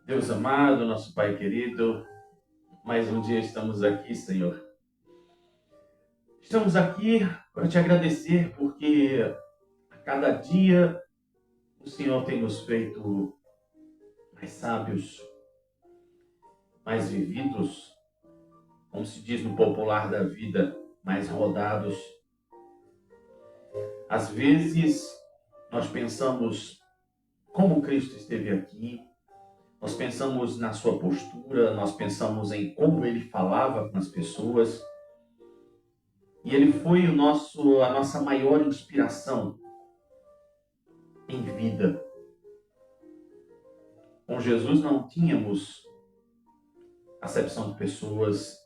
Deus amado, nosso Pai querido, mais um dia estamos aqui, Senhor. Estamos aqui para te agradecer porque a cada dia o Senhor tem nos feito mais sábios, mais vividos, como se diz no popular da vida, mais rodados. Às vezes nós pensamos como Cristo esteve aqui, nós pensamos na sua postura, nós pensamos em como ele falava com as pessoas. E ele foi a nossa maior inspiração em vida. Com Jesus não tínhamos acepção de pessoas,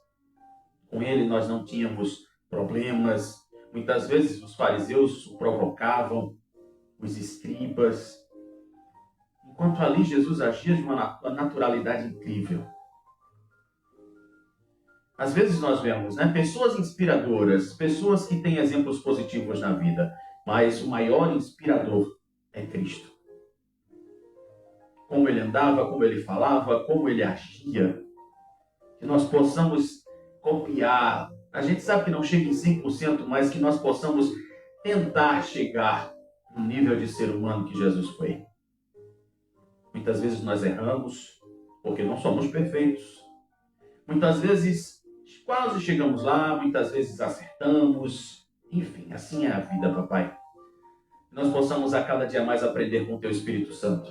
com ele nós não tínhamos problemas. Muitas vezes os fariseus o provocavam, os escribas. Enquanto ali Jesus agia de uma naturalidade incrível. Às vezes nós vemos, pessoas inspiradoras, pessoas que têm exemplos positivos na vida, mas o maior inspirador é Cristo. Como ele andava, como ele falava, como ele agia, que nós possamos copiar. A gente sabe que não chega em 100%, mas que nós possamos tentar chegar no nível de ser humano que Jesus foi. Muitas vezes nós erramos, porque não somos perfeitos. Muitas vezes quase chegamos lá, muitas vezes acertamos. Enfim, assim é a vida, papai. Que nós possamos a cada dia mais aprender com o teu Espírito Santo.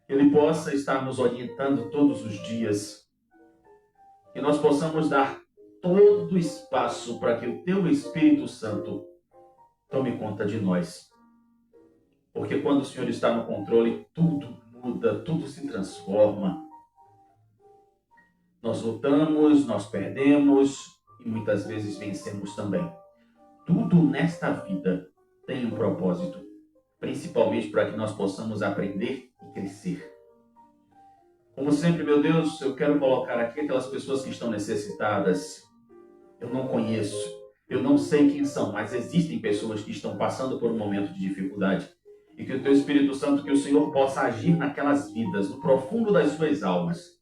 Que ele possa estar nos orientando todos os dias. Que nós possamos dar todo o espaço para que o teu Espírito Santo tome conta de nós. Porque quando o Senhor está no controle, tudo muda, tudo se transforma. Nós lutamos, nós perdemos e muitas vezes vencemos também. Tudo nesta vida tem um propósito, principalmente para que nós possamos aprender e crescer. Como sempre, meu Deus, eu quero colocar aqui aquelas pessoas que estão necessitadas. Eu não conheço, eu não sei quem são, mas existem pessoas que estão passando por um momento de dificuldade. E que o teu Espírito Santo, que o Senhor possa agir naquelas vidas, no profundo das suas almas.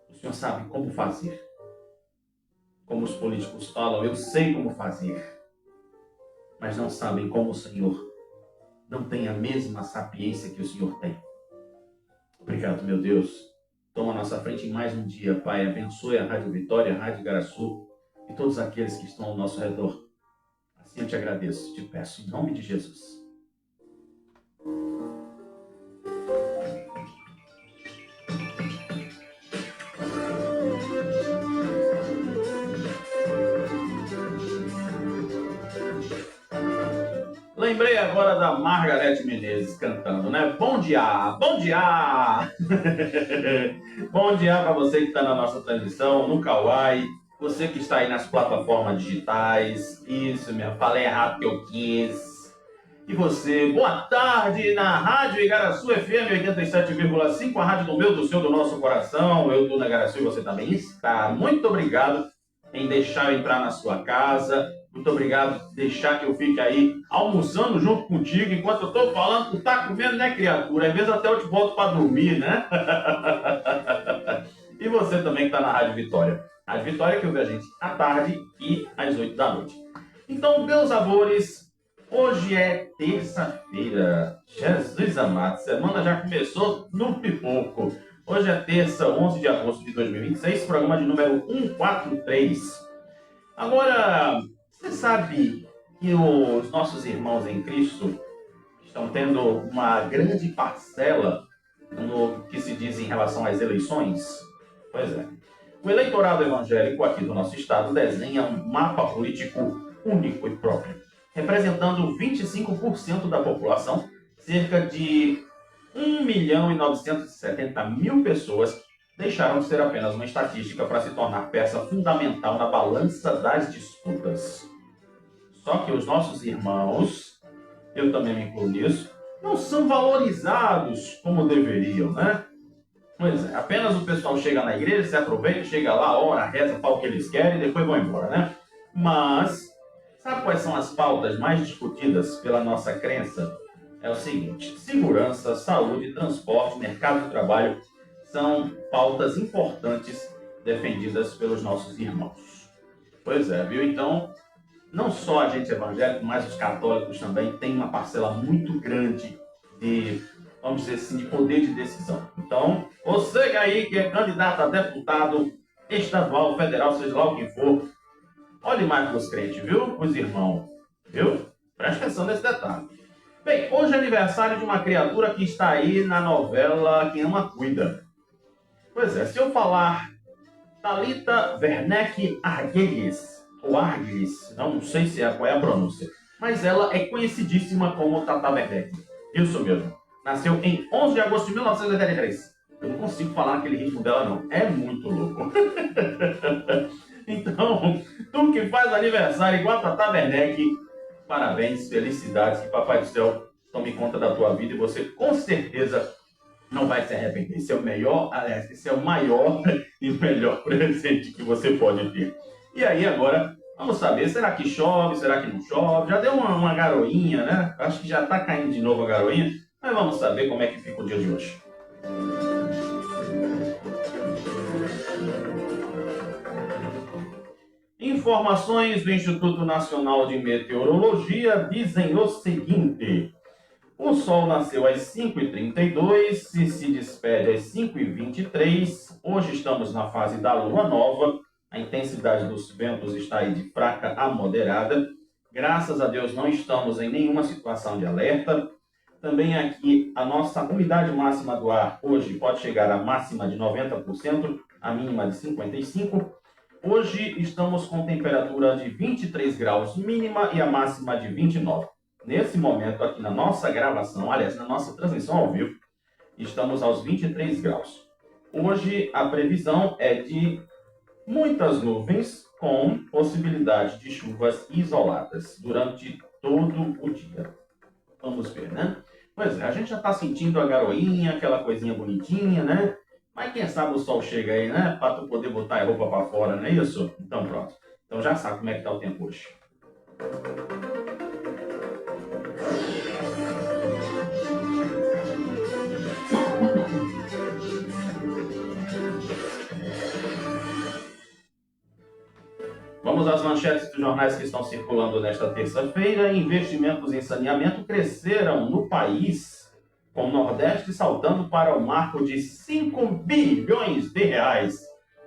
O Senhor sabe como fazer. Como os políticos falam, eu sei como fazer. Mas não sabem como o Senhor. Não tem a mesma sapiência que o Senhor tem. Obrigado, meu Deus. Toma a nossa frente em mais um dia, Pai. Abençoe a Rádio Vitória, a Rádio Igaraçu e todos aqueles que estão ao nosso redor. Assim eu te agradeço, te peço, em nome de Jesus. Lembrei agora da Margareth Menezes cantando, Bom dia, bom dia! Bom dia para você que está na nossa transmissão, no Kawai, você que está aí nas plataformas digitais, isso mesmo, falei errado que eu quis. E você, boa tarde na Rádio Igaraçu FM 87,5, a rádio do meu, do seu, do nosso coração. Eu estou na Igaraçu e você também está. Muito obrigado em deixar eu entrar na sua casa. Muito obrigado por deixar que eu fique aí almoçando junto contigo. Enquanto eu estou falando, tu tá comendo, criatura? Às vezes até eu te boto para dormir, E você também que está na Rádio Vitória. Rádio Vitória que ouve a gente à tarde e às 8 da noite. Então, meus amores, hoje é terça-feira. Jesus amado, a semana já começou no pipoco. Hoje é terça, 11 de agosto de 2026, programa de número 143. Agora, você sabe que os nossos irmãos em Cristo estão tendo uma grande parcela no que se diz em relação às eleições? Pois é. O eleitorado evangélico aqui do nosso estado desenha um mapa político único e próprio, representando 25% da população, cerca de 1.970.000 pessoas deixaram de ser apenas uma estatística para se tornar peça fundamental na balança das disputas. Só que os nossos irmãos, eu também me incluo nisso, não são valorizados como deveriam, Pois é, apenas o pessoal chega na igreja, se aproveita, chega lá, ora, reza, fala o que eles querem e depois vão embora, Mas, sabe quais são as pautas mais discutidas pela nossa crença? É o seguinte: segurança, saúde, transporte, mercado de trabalho, são pautas importantes defendidas pelos nossos irmãos. Pois é, viu? Então, não só a gente evangélico, mas os católicos também têm uma parcela muito grande de, vamos dizer assim, de poder de decisão. Então, você aí que é candidato a deputado estadual, federal, seja lá o que for, olhe mais para os crentes, viu? Os irmãos, viu? Preste atenção nesse detalhe. Bem, hoje é aniversário de uma criatura que está aí na novela Quem Ama Cuida. Pois é, se eu falar Thalita Werneck Arguelles, ou Arguelles, não sei qual é a pronúncia, mas ela é conhecidíssima como Tata Werneck. Isso mesmo. Nasceu em 11 de agosto de 1983. Eu não consigo falar naquele ritmo dela, não. É muito louco. Então, tu que faz aniversário igual a Tata Werneck, parabéns, felicidades, que Papai do Céu tome conta da tua vida e você com certeza não vai se arrepender. Esse é o melhor, aliás, esse é o maior e melhor presente que você pode ter. E aí agora, vamos saber, será que chove, será que não chove? Já deu uma garoinha, né? Acho que já está caindo de novo a garoinha, mas vamos saber como é que fica o dia de hoje. Informações do Instituto Nacional de Meteorologia dizem o seguinte: o Sol nasceu às 5h32 e se despede às 5h23. Hoje estamos na fase da Lua Nova. A intensidade dos ventos está aí de fraca a moderada. Graças a Deus não estamos em nenhuma situação de alerta. Também aqui a nossa umidade máxima do ar hoje pode chegar à máxima de 90%, a mínima de 55%. Hoje estamos com temperatura de 23 graus mínima e a máxima de 29. Nesse momento aqui na nossa gravação, aliás, na nossa transmissão ao vivo, estamos aos 23 graus. Hoje a previsão é de muitas nuvens com possibilidade de chuvas isoladas durante todo o dia. Vamos ver, né? Pois é, a gente já está sentindo a garoinha, aquela coisinha bonitinha, né? Mas quem sabe o sol chega aí, né? Para tu poder botar a roupa para fora, não é isso? Então pronto. Então já sabe como é que está o tempo hoje. Vamos às manchetes dos jornais que estão circulando nesta terça-feira. Investimentos em saneamento cresceram no país, com o Nordeste saltando para o marco de 5 bilhões de reais.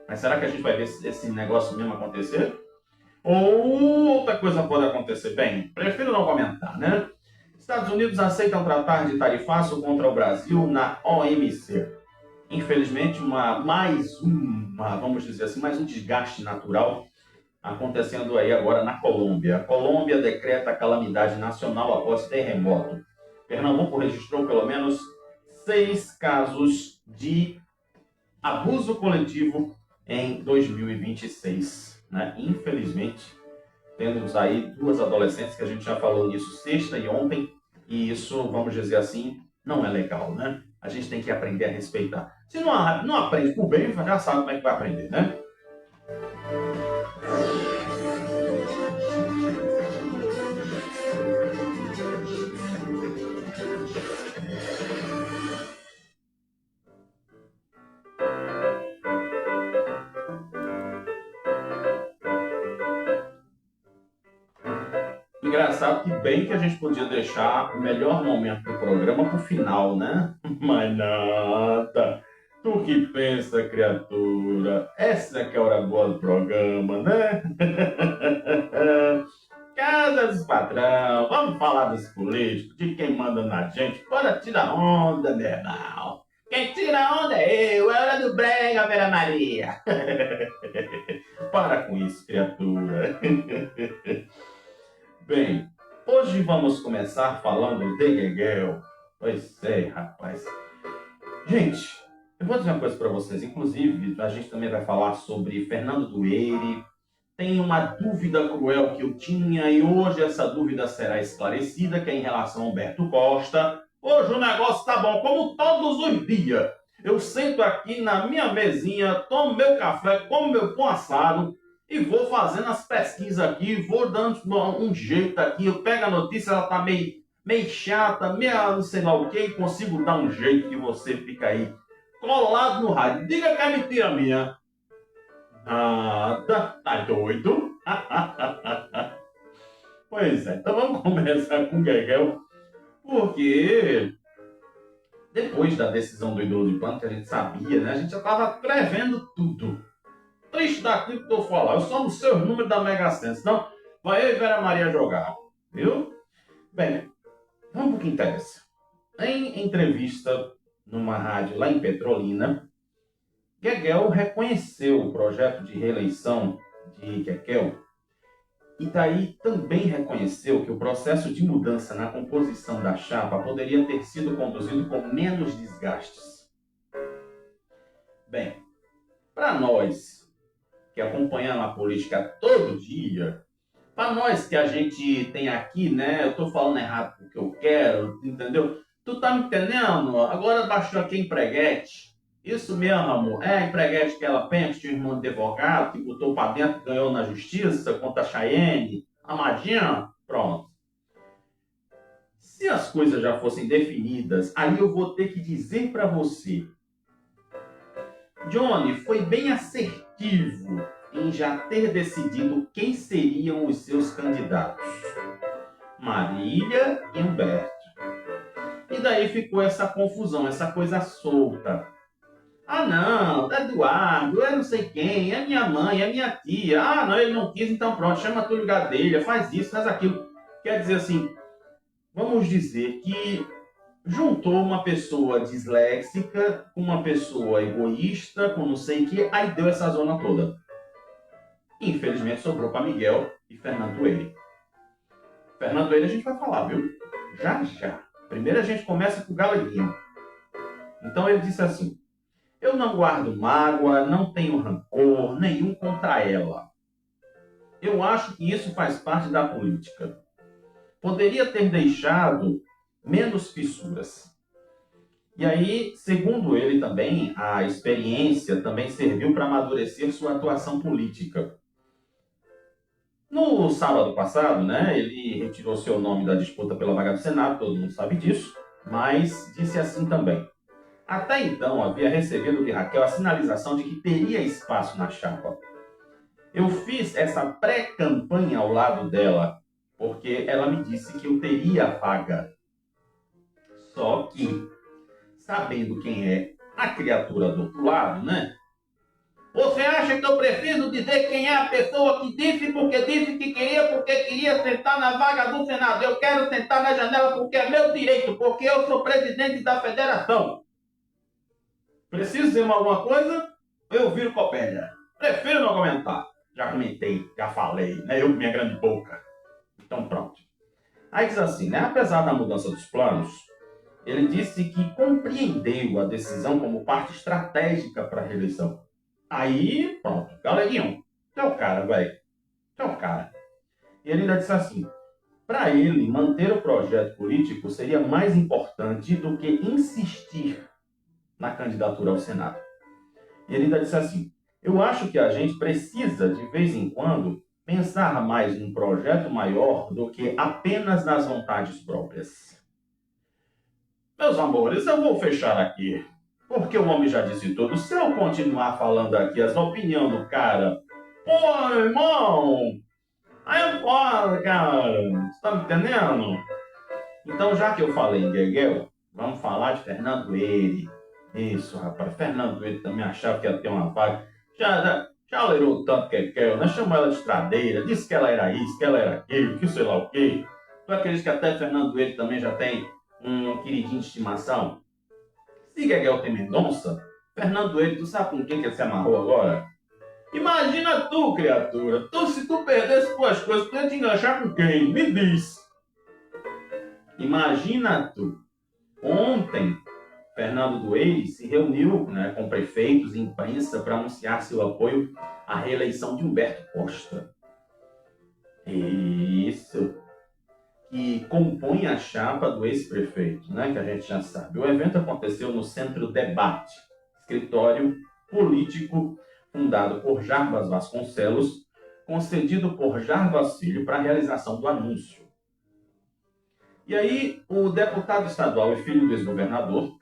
Mas será que a gente vai ver esse negócio mesmo acontecer? Ou outra coisa pode acontecer? Bem, prefiro não comentar, né? Estados Unidos aceitam tratar de tarifaço contra o Brasil na OMC. Infelizmente, mais um desgaste natural acontecendo aí agora na Colômbia. A Colômbia decreta calamidade nacional após terremoto. Pernambuco registrou pelo menos 6 casos de abuso coletivo em 2026. Né? Infelizmente, temos aí 2 adolescentes, que a gente já falou nisso sexta e ontem, e isso, vamos dizer assim, não é legal, né? A gente tem que aprender a respeitar. Se não aprende por bem, já sabe como é que vai aprender, né? Engraçado que bem que a gente podia deixar o melhor momento do programa para o final, né? Mas nada. Tu que pensa, criatura. Essa que é a hora boa do programa, né? Casa dos patrão. Vamos falar dos políticos, de quem manda na gente. Bora tirar onda, meu irmão. Quem tira onda é eu. É hora do brega, Vera Maria. Para com isso, criatura. Bem, hoje vamos começar falando de Gegel. Pois é, rapaz. Gente, eu vou dizer uma coisa para vocês. Inclusive, a gente também vai falar sobre Fernando Dueire. Tem uma dúvida cruel que eu tinha e hoje essa dúvida será esclarecida, que é em relação a Humberto Costa. Hoje o negócio tá bom, como todos os dias. Eu sento aqui na minha mesinha, tomo meu café, como meu pão assado, e vou fazendo as pesquisas aqui, vou dando um jeito aqui, eu pego a notícia, ela tá meio chata, meio não sei lá o que, e consigo dar um jeito que você fica aí colado no rádio. Diga que é mentira minha. Nada. Tá doido? Pois é, então vamos começar com o Gueguel, porque depois da decisão do ídolo de pano, que a gente sabia, né? A gente já estava prevendo tudo. Triste daquilo que eu tô falando. Eu só não sei os números da Mega Sena, senão vai eu e Vera Maria jogar. Viu? Bem, vamos pro que interessa. Em entrevista numa rádio lá em Petrolina, Gueguel reconheceu o projeto de reeleição de Kekel e daí também reconheceu que o processo de mudança na composição da chapa poderia ter sido conduzido com menos desgastes. Bem, para nós que acompanhamos a política todo dia, para nós que a gente tem aqui, né? Eu tô falando errado porque eu quero, entendeu? Tu tá me entendendo? Agora baixou aqui a empreguete. Isso mesmo, amor. É a empreguete que ela pensa, tinha um irmão de advogado que botou pra dentro, ganhou na justiça contra a Chayenne. Amadinha? Pronto. Se as coisas já fossem definidas, aí eu vou ter que dizer para você. Johnny foi bem assertivo em já ter decidido quem seriam os seus candidatos. Marília e Humberto. E daí ficou essa confusão, essa coisa solta. Ah, não, é Eduardo, é não sei quem, é minha mãe, é minha tia. Ah, não, ele não quis, então pronto, chama a Túlio Gadelha, faz isso, faz aquilo. Quer dizer assim, vamos dizer que juntou uma pessoa disléxica com uma pessoa egoísta, com não sei o que, aí deu essa zona toda. Infelizmente sobrou para Miguel e Fernando Coelho. Fernando Coelho a gente vai falar, viu? Já, já. Primeiro a gente começa com o Galeguinho. Então ele disse assim: eu não guardo mágoa, não tenho rancor nenhum contra ela. Eu acho que isso faz parte da política. Poderia ter deixado menos fissuras. E aí, segundo ele também, a experiência também serviu para amadurecer sua atuação política. No sábado passado, né, ele retirou seu nome da disputa pela vaga do Senado, todo mundo sabe disso, mas disse assim também: até então havia recebido de Raquel a sinalização de que teria espaço na chapa. Eu fiz essa pré-campanha ao lado dela, porque ela me disse que eu teria vaga. Só que, sabendo quem é a criatura do outro lado, né? Você acha que eu preciso dizer quem é a pessoa que disse porque queria sentar na vaga do Senado? Eu quero sentar na janela porque é meu direito, porque eu sou presidente da federação. Preciso dizer alguma coisa? Eu viro copélia. Prefiro não comentar. Já comentei, já falei, né? Eu com minha grande boca. Então pronto. Aí diz assim, né? Apesar da mudança dos planos, ele disse que compreendeu a decisão como parte estratégica para a reeleição. Aí, pronto. Galeguinho, tu é o cara, velho. Tu é o cara. E ele ainda disse assim: para ele, manter o projeto político seria mais importante do que insistir na candidatura ao Senado. E ele ainda disse assim: eu acho que a gente precisa, de vez em quando, pensar mais num projeto maior do que apenas nas vontades próprias. Meus amores, eu vou fechar aqui, porque o homem já disse tudo. Se eu continuar falando aqui as opiniões do cara, pô, irmão, aí eu falo, cara, você tá me entendendo? Então, já que eu falei em Gueguel, vamos falar de Fernando Coelho. Isso, rapaz, Fernando Coelho também achava que ia ter uma vaga. Já lerou tanto Kekel, né? Chamou ela de estradeira, disse que ela era isso, que ela era aquilo, que sei lá o quê. Tu acredita que até Fernando Coelho também já tem um queridinho de estimação? Se Gueguel tem Mendonça, Fernando Coelho, tu sabe com quem que ele se amarrou agora? Imagina tu, criatura. Se tu perdesse tuas coisas, tu ia te enganchar com quem? Me diz. Imagina tu. Ontem, Fernando Dueire se reuniu, né, com prefeitos e imprensa para anunciar seu apoio à reeleição de Humberto Costa. Isso. Que compõe a chapa do ex-prefeito, né, que a gente já sabe. O evento aconteceu no Centro Debate, escritório político fundado por Jarbas Vasconcelos, concedido por Jarbas Filho para a realização do anúncio. E aí, o deputado estadual e filho do ex-governador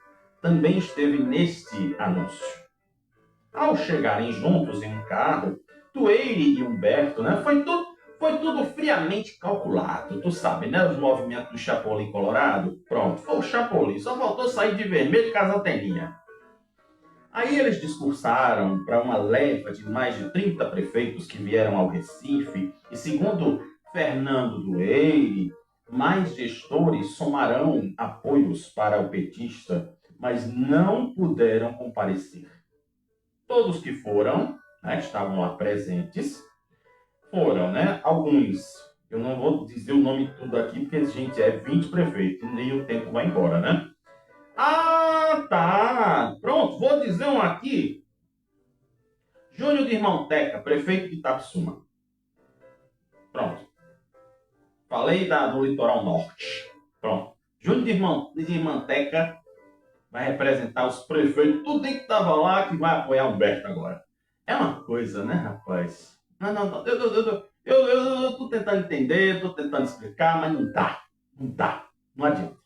também esteve neste anúncio. Ao chegarem juntos em um carro, Tueire e Humberto, né, foi tudo friamente calculado, tu sabe, né? Os movimentos do Chapolin Colorado. Pronto, foi o Chapolin, só faltou sair de vermelho com as anteninhas. Aí eles discursaram para uma leva de mais de 30 prefeitos que vieram ao Recife, e segundo Fernando Dueire, mais gestores somarão apoios para o petista, mas não puderam comparecer. Todos que foram, né, que estavam lá presentes, foram, né? Alguns, eu não vou dizer o nome tudo aqui, porque, gente, é 20 prefeitos, e o tempo vai embora, né? Ah, tá! Pronto, vou dizer um aqui. Júnior de Irmãoteca, prefeito de Itapsuma. Pronto. Falei do litoral norte. Pronto. Júnior de Irmãoteca vai representar os prefeitos, tudo que estava lá, que vai apoiar Humberto agora. É uma coisa, né, rapaz? Não. Eu tô tentando entender, tô tentando explicar, mas não dá. Não adianta.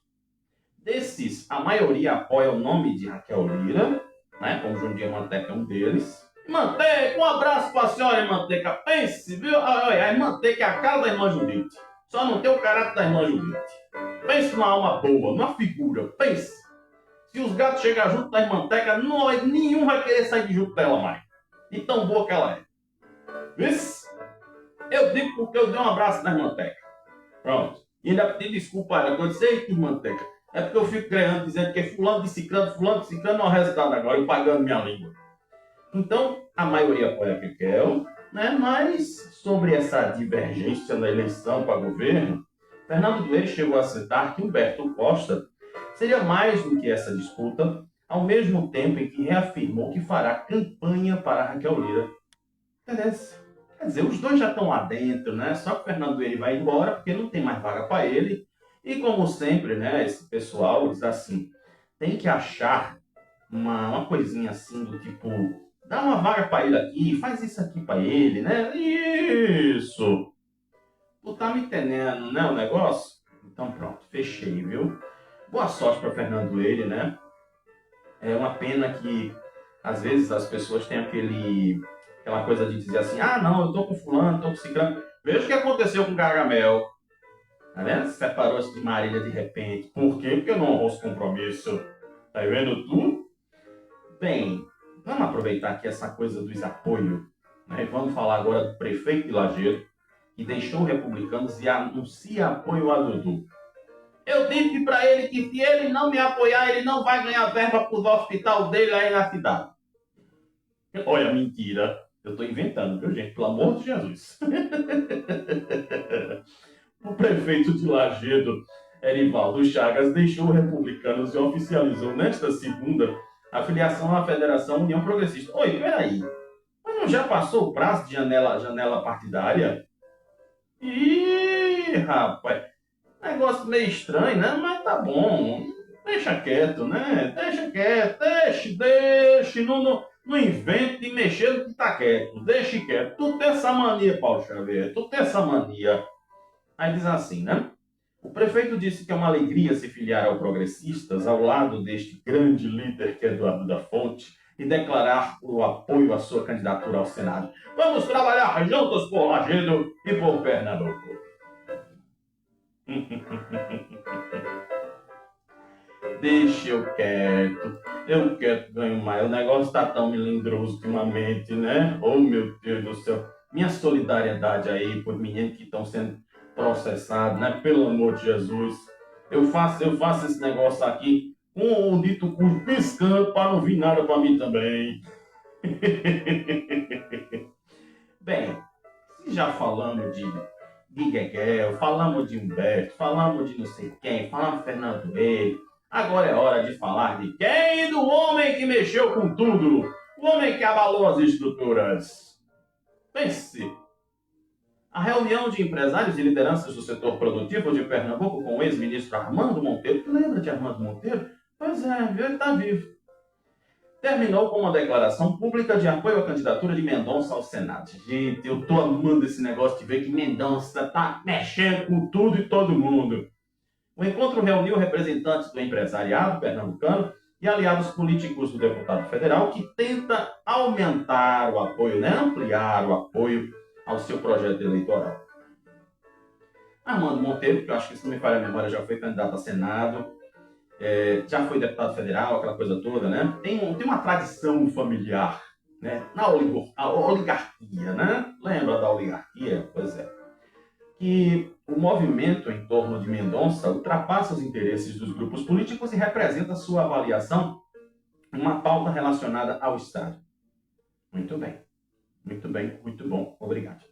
Desses, a maioria apoia o nome de Raquel Lira, né? Como João de Manteca é um deles. Manteca, um abraço para a senhora Manteca. Pense, viu? A Manteca é a cara da irmã Judite. Só não tem o caráter da irmã Judite. Pense numa alma boa, numa figura. Pense. Se os gatos chegarem junto da Manteca, nenhum vai querer sair de junto dela mais. De tão boa que ela é. Isso? Eu digo porque eu dei um abraço na Manteca. Pronto. E ainda pedi desculpa a ela. Eu disse, eita, Manteca. É porque eu fico ganhando, dizendo que é fulano de ciclano não é o resultado agora, eu pagando minha língua. Então, a maioria apoia a Kekel, né? Mas sobre essa divergência na eleição para governo, Fernando Dueire chegou a citar que Humberto Costa seria mais do que essa disputa, ao mesmo tempo em que reafirmou que fará campanha para Raquel Lira. Quer dizer, os dois já estão lá dentro, né? Só que o Fernando Dueire vai embora porque não tem mais vaga para ele. E como sempre, né, esse pessoal diz assim, tem que achar uma coisinha assim do tipo, dá uma vaga para ele aqui, faz isso aqui para ele, né? Isso! Tu tá me entendendo, né, o negócio? Então pronto, fechei, viu? Boa sorte para Fernando Dueire, né? É uma pena que às vezes as pessoas têm aquela coisa de dizer assim, ah não, eu tô com fulano, tô com ciclano. Veja o que aconteceu com Gargamel. Tá vendo? Separou-se de Marília de repente. Por quê? Porque eu não honrou os compromissos. Tá vendo tu? Bem, vamos aproveitar aqui essa coisa dos apoios, né? Vamos falar agora do prefeito de Lajeado, que deixou republicanos e anuncia apoio a Dudu. Eu disse para ele que se ele não me apoiar, ele não vai ganhar verba para o hospital dele aí na cidade. Olha, mentira. Eu estou inventando, viu, gente? Pelo amor de Jesus. O prefeito de Lajeado, Erivaldo Chagas, deixou republicanos e oficializou nesta segunda a filiação à Federação União Progressista. Oi, peraí, mas não já passou o prazo de janela partidária? Ih, rapaz, negócio meio estranho, né? Mas tá bom, deixa quieto, né? Deixa quieto, deixe, não invente de mexer no que tá quieto, deixe quieto. Tu tem essa mania, Paulo Xavier, tu tem essa mania. Aí diz assim, né? O prefeito disse que é uma alegria se filiar ao Progressistas ao lado deste grande líder que é Eduardo da Fonte e declarar o apoio à sua candidatura ao Senado. Vamos trabalhar juntos por Lajeado e por Pernambuco. Deixa eu quieto ganho mais. O negócio tá tão melindroso ultimamente, né? Oh, meu Deus do céu. Minha solidariedade aí por meninos que estão sendo processados, né? Pelo amor de Jesus. Eu faço esse negócio aqui com o dito cujo piscando para não vir nada para mim também. Bem, se já falamos de Gueguel, falamos de Humberto, falamos de não sei quem, falamos de Fernando Dueire, agora é hora de falar de quem? Do homem que mexeu com tudo, o homem que abalou as estruturas. Pense, a reunião de empresários e lideranças do setor produtivo de Pernambuco com o ex-ministro Armando Monteiro, tu lembra de Armando Monteiro? Pois é, ele está vivo. Terminou com uma declaração pública de apoio à candidatura de Mendonça ao Senado. Gente, eu tô amando esse negócio de ver que Mendonça tá mexendo com tudo e todo mundo. O encontro reuniu representantes do empresariado pernambucano e aliados políticos do deputado federal que tenta aumentar o apoio, né, ampliar o apoio ao seu projeto eleitoral. Armando Monteiro, que eu acho que, se não me falha a memória, já foi candidato a Senado, já foi deputado federal, aquela coisa toda, né? Tem uma tradição familiar, né? Na oligarquia, né? Lembra da oligarquia? Pois é. Que o movimento em torno de Mendonça ultrapassa os interesses dos grupos políticos e representa sua avaliação uma pauta relacionada ao Estado. Muito bem, muito bom, obrigado.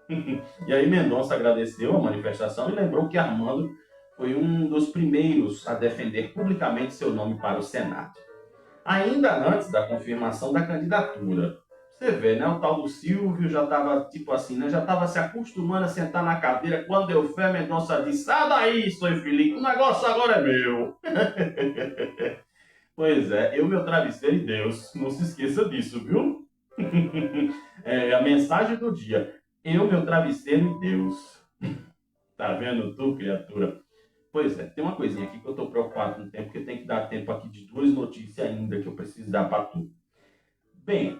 E aí Mendonça agradeceu a manifestação e lembrou que Armando foi um dos primeiros a defender publicamente seu nome para o Senado. Ainda antes da confirmação da candidatura. Você vê, né? O tal do Silvio já estava, tipo assim, né? Já estava se acostumando a sentar na cadeira. Quando deu fé, Mendonça disse: sai daí, seu Felipe, o negócio agora é meu. Pois é, eu, meu travesseiro e Deus. Não se esqueça disso, viu? A mensagem do dia. Eu, meu travesseiro e Deus. Tá vendo tu, criatura? Pois é, tem uma coisinha aqui que eu estou preocupado com o tempo, porque tem que dar tempo aqui de 2 notícias ainda que eu preciso dar para tu. Bem,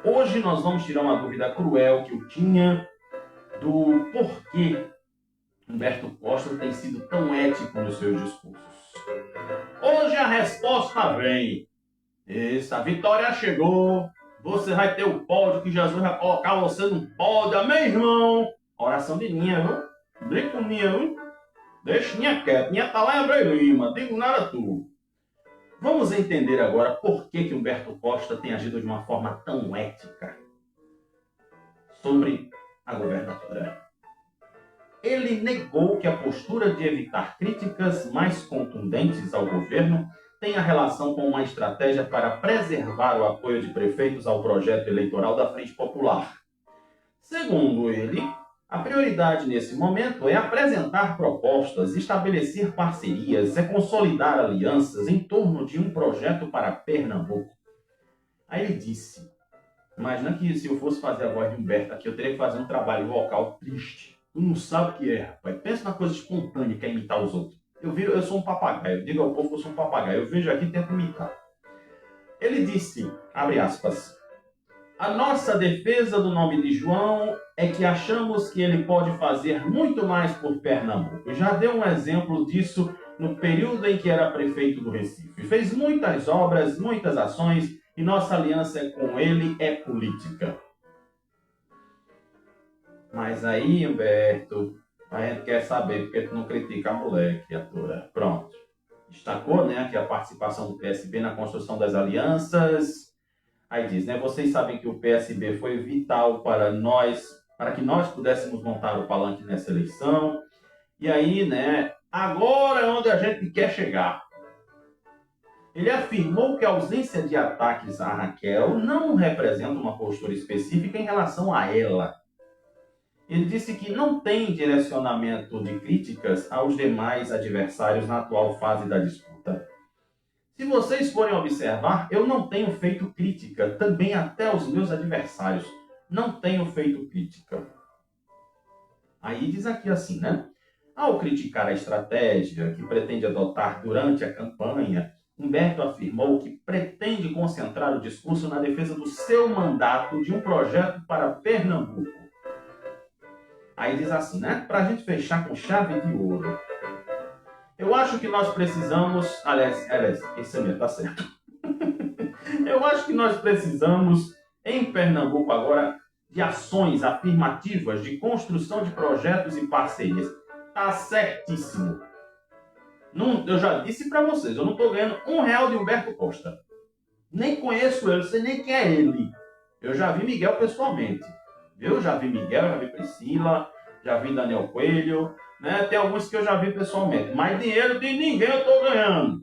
hoje nós vamos tirar uma dúvida cruel que eu tinha do porquê Humberto Costa tem sido tão ético nos seus discursos. Hoje a resposta vem. Essa vitória chegou. Você vai ter o pódio, que Jesus vai colocar você no pódio. Amém, irmão? Oração de Ninha, viu? Brinca com Ninha, viu? Deixa Ninha quieta. Ninha tá lá em Abreu Lima. Digo nada tu. Vamos entender agora por que Humberto Costa tem agido de uma forma tão ética sobre a governadora. Ele negou que a postura de evitar críticas mais contundentes ao governo tenha relação com uma estratégia para preservar o apoio de prefeitos ao projeto eleitoral da Frente Popular. Segundo ele, a prioridade nesse momento é apresentar propostas, estabelecer parcerias, consolidar alianças em torno de um projeto para Pernambuco. Aí ele disse, imagina que se eu fosse fazer a voz de Humberto aqui, eu teria que fazer um trabalho vocal triste. Tu não sabe o que é, rapaz. Pensa na coisa espontânea que é imitar os outros. Eu sou um papagaio. Diga ao povo que eu sou um papagaio. Eu vejo aqui e tento imitar. Ele disse, abre aspas, a nossa defesa do nome de João é que achamos que ele pode fazer muito mais por Pernambuco. Já deu um exemplo disso no período em que era prefeito do Recife. Fez muitas obras, muitas ações e nossa aliança com ele é política. Mas aí, Humberto, a gente quer saber porque tu não critica a mulher, criatura. Pronto. Destacou, né, que a participação do PSB na construção das alianças. Aí diz, né, vocês sabem que o PSB foi vital para que nós pudéssemos montar o palanque nessa eleição. E aí, né, agora é onde a gente quer chegar. Ele afirmou que a ausência de ataques a Raquel não representa uma postura específica em relação a ela. Ele disse que não tem direcionamento de críticas aos demais adversários na atual fase da disputa. Se vocês forem observar, eu não tenho feito crítica, também até aos meus adversários. Não tenho feito crítica. Aí diz aqui assim, né? Ao criticar a estratégia que pretende adotar durante a campanha, Humberto afirmou que pretende concentrar o discurso na defesa do seu mandato de um projeto para Pernambuco. Aí diz assim, né? Para a gente fechar com chave de ouro. Eu acho que nós precisamos... Aliás, esse mesmo, tá certo. Eu acho que nós precisamos, em Pernambuco agora, de ações afirmativas de construção de projetos e parcerias. Tá certíssimo. Não, eu já disse para vocês, eu não estou ganhando R$1 de Humberto Costa. Nem conheço ele, não sei nem quem é ele. Eu já vi Miguel pessoalmente. Eu já vi Miguel, já vi Priscila, já vi Daniel Coelho, né? Tem alguns que eu já vi pessoalmente. Mas dinheiro de ninguém eu estou ganhando.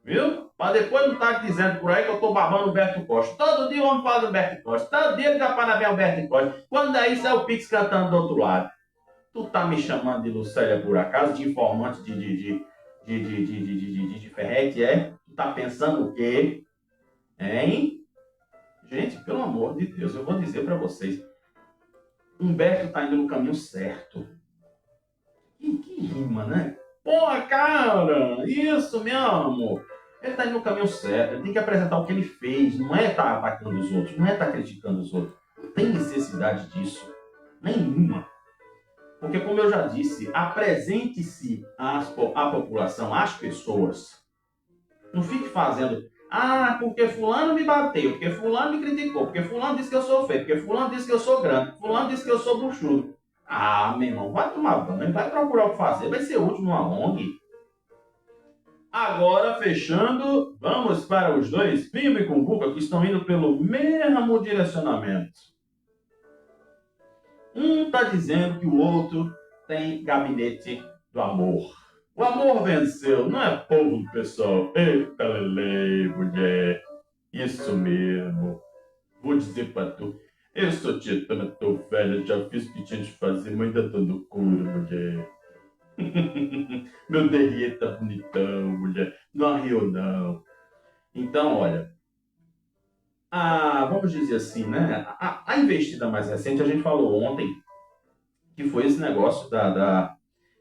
Viu? Para depois não estar dizendo por aí que eu estou babando o Humberto Costa. Todo dia vamos falar do Humberto Costa. Todo dia ele dá parabéns ao Humberto Costa. Quando é isso, é o Pix cantando do outro lado. Tu tá me chamando de Lucélia por acaso, de informante de Ferrete, é? Tu tá pensando o quê? Hein? Gente, pelo amor de Deus, eu vou dizer para vocês. Humberto tá indo no caminho certo. Que rima, né? Porra, cara! Isso mesmo! Ele está indo no caminho certo, ele tem que apresentar o que ele fez, não é estar atacando os outros, não é estar criticando os outros. Não tem necessidade disso. Nenhuma. Porque, como eu já disse, apresente-se à população, às pessoas. Não fique fazendo, porque fulano me bateu, porque fulano me criticou, porque fulano disse que eu sou feio, porque fulano disse que eu sou grande, fulano disse que eu sou buchudo. Meu irmão, vai tomar banho, vai procurar o que fazer, vai ser útil numa ONG. Agora, fechando, vamos para os dois Pimba e Cumbuca que estão indo pelo mesmo direcionamento. Um está dizendo que o outro tem gabinete do amor. O amor venceu, não é povo, pessoal. Eita, lelê, mulher. Isso mesmo. Vou dizer pra tu. Eu sou tietana, tô velha, já fiz o que tinha de fazer, mas ainda tô no couro, mulher. Meu derriê tá bonitão, mulher. Não arriou, não. Então, olha. Vamos dizer assim, né? A investida mais recente, a gente falou ontem, que foi esse negócio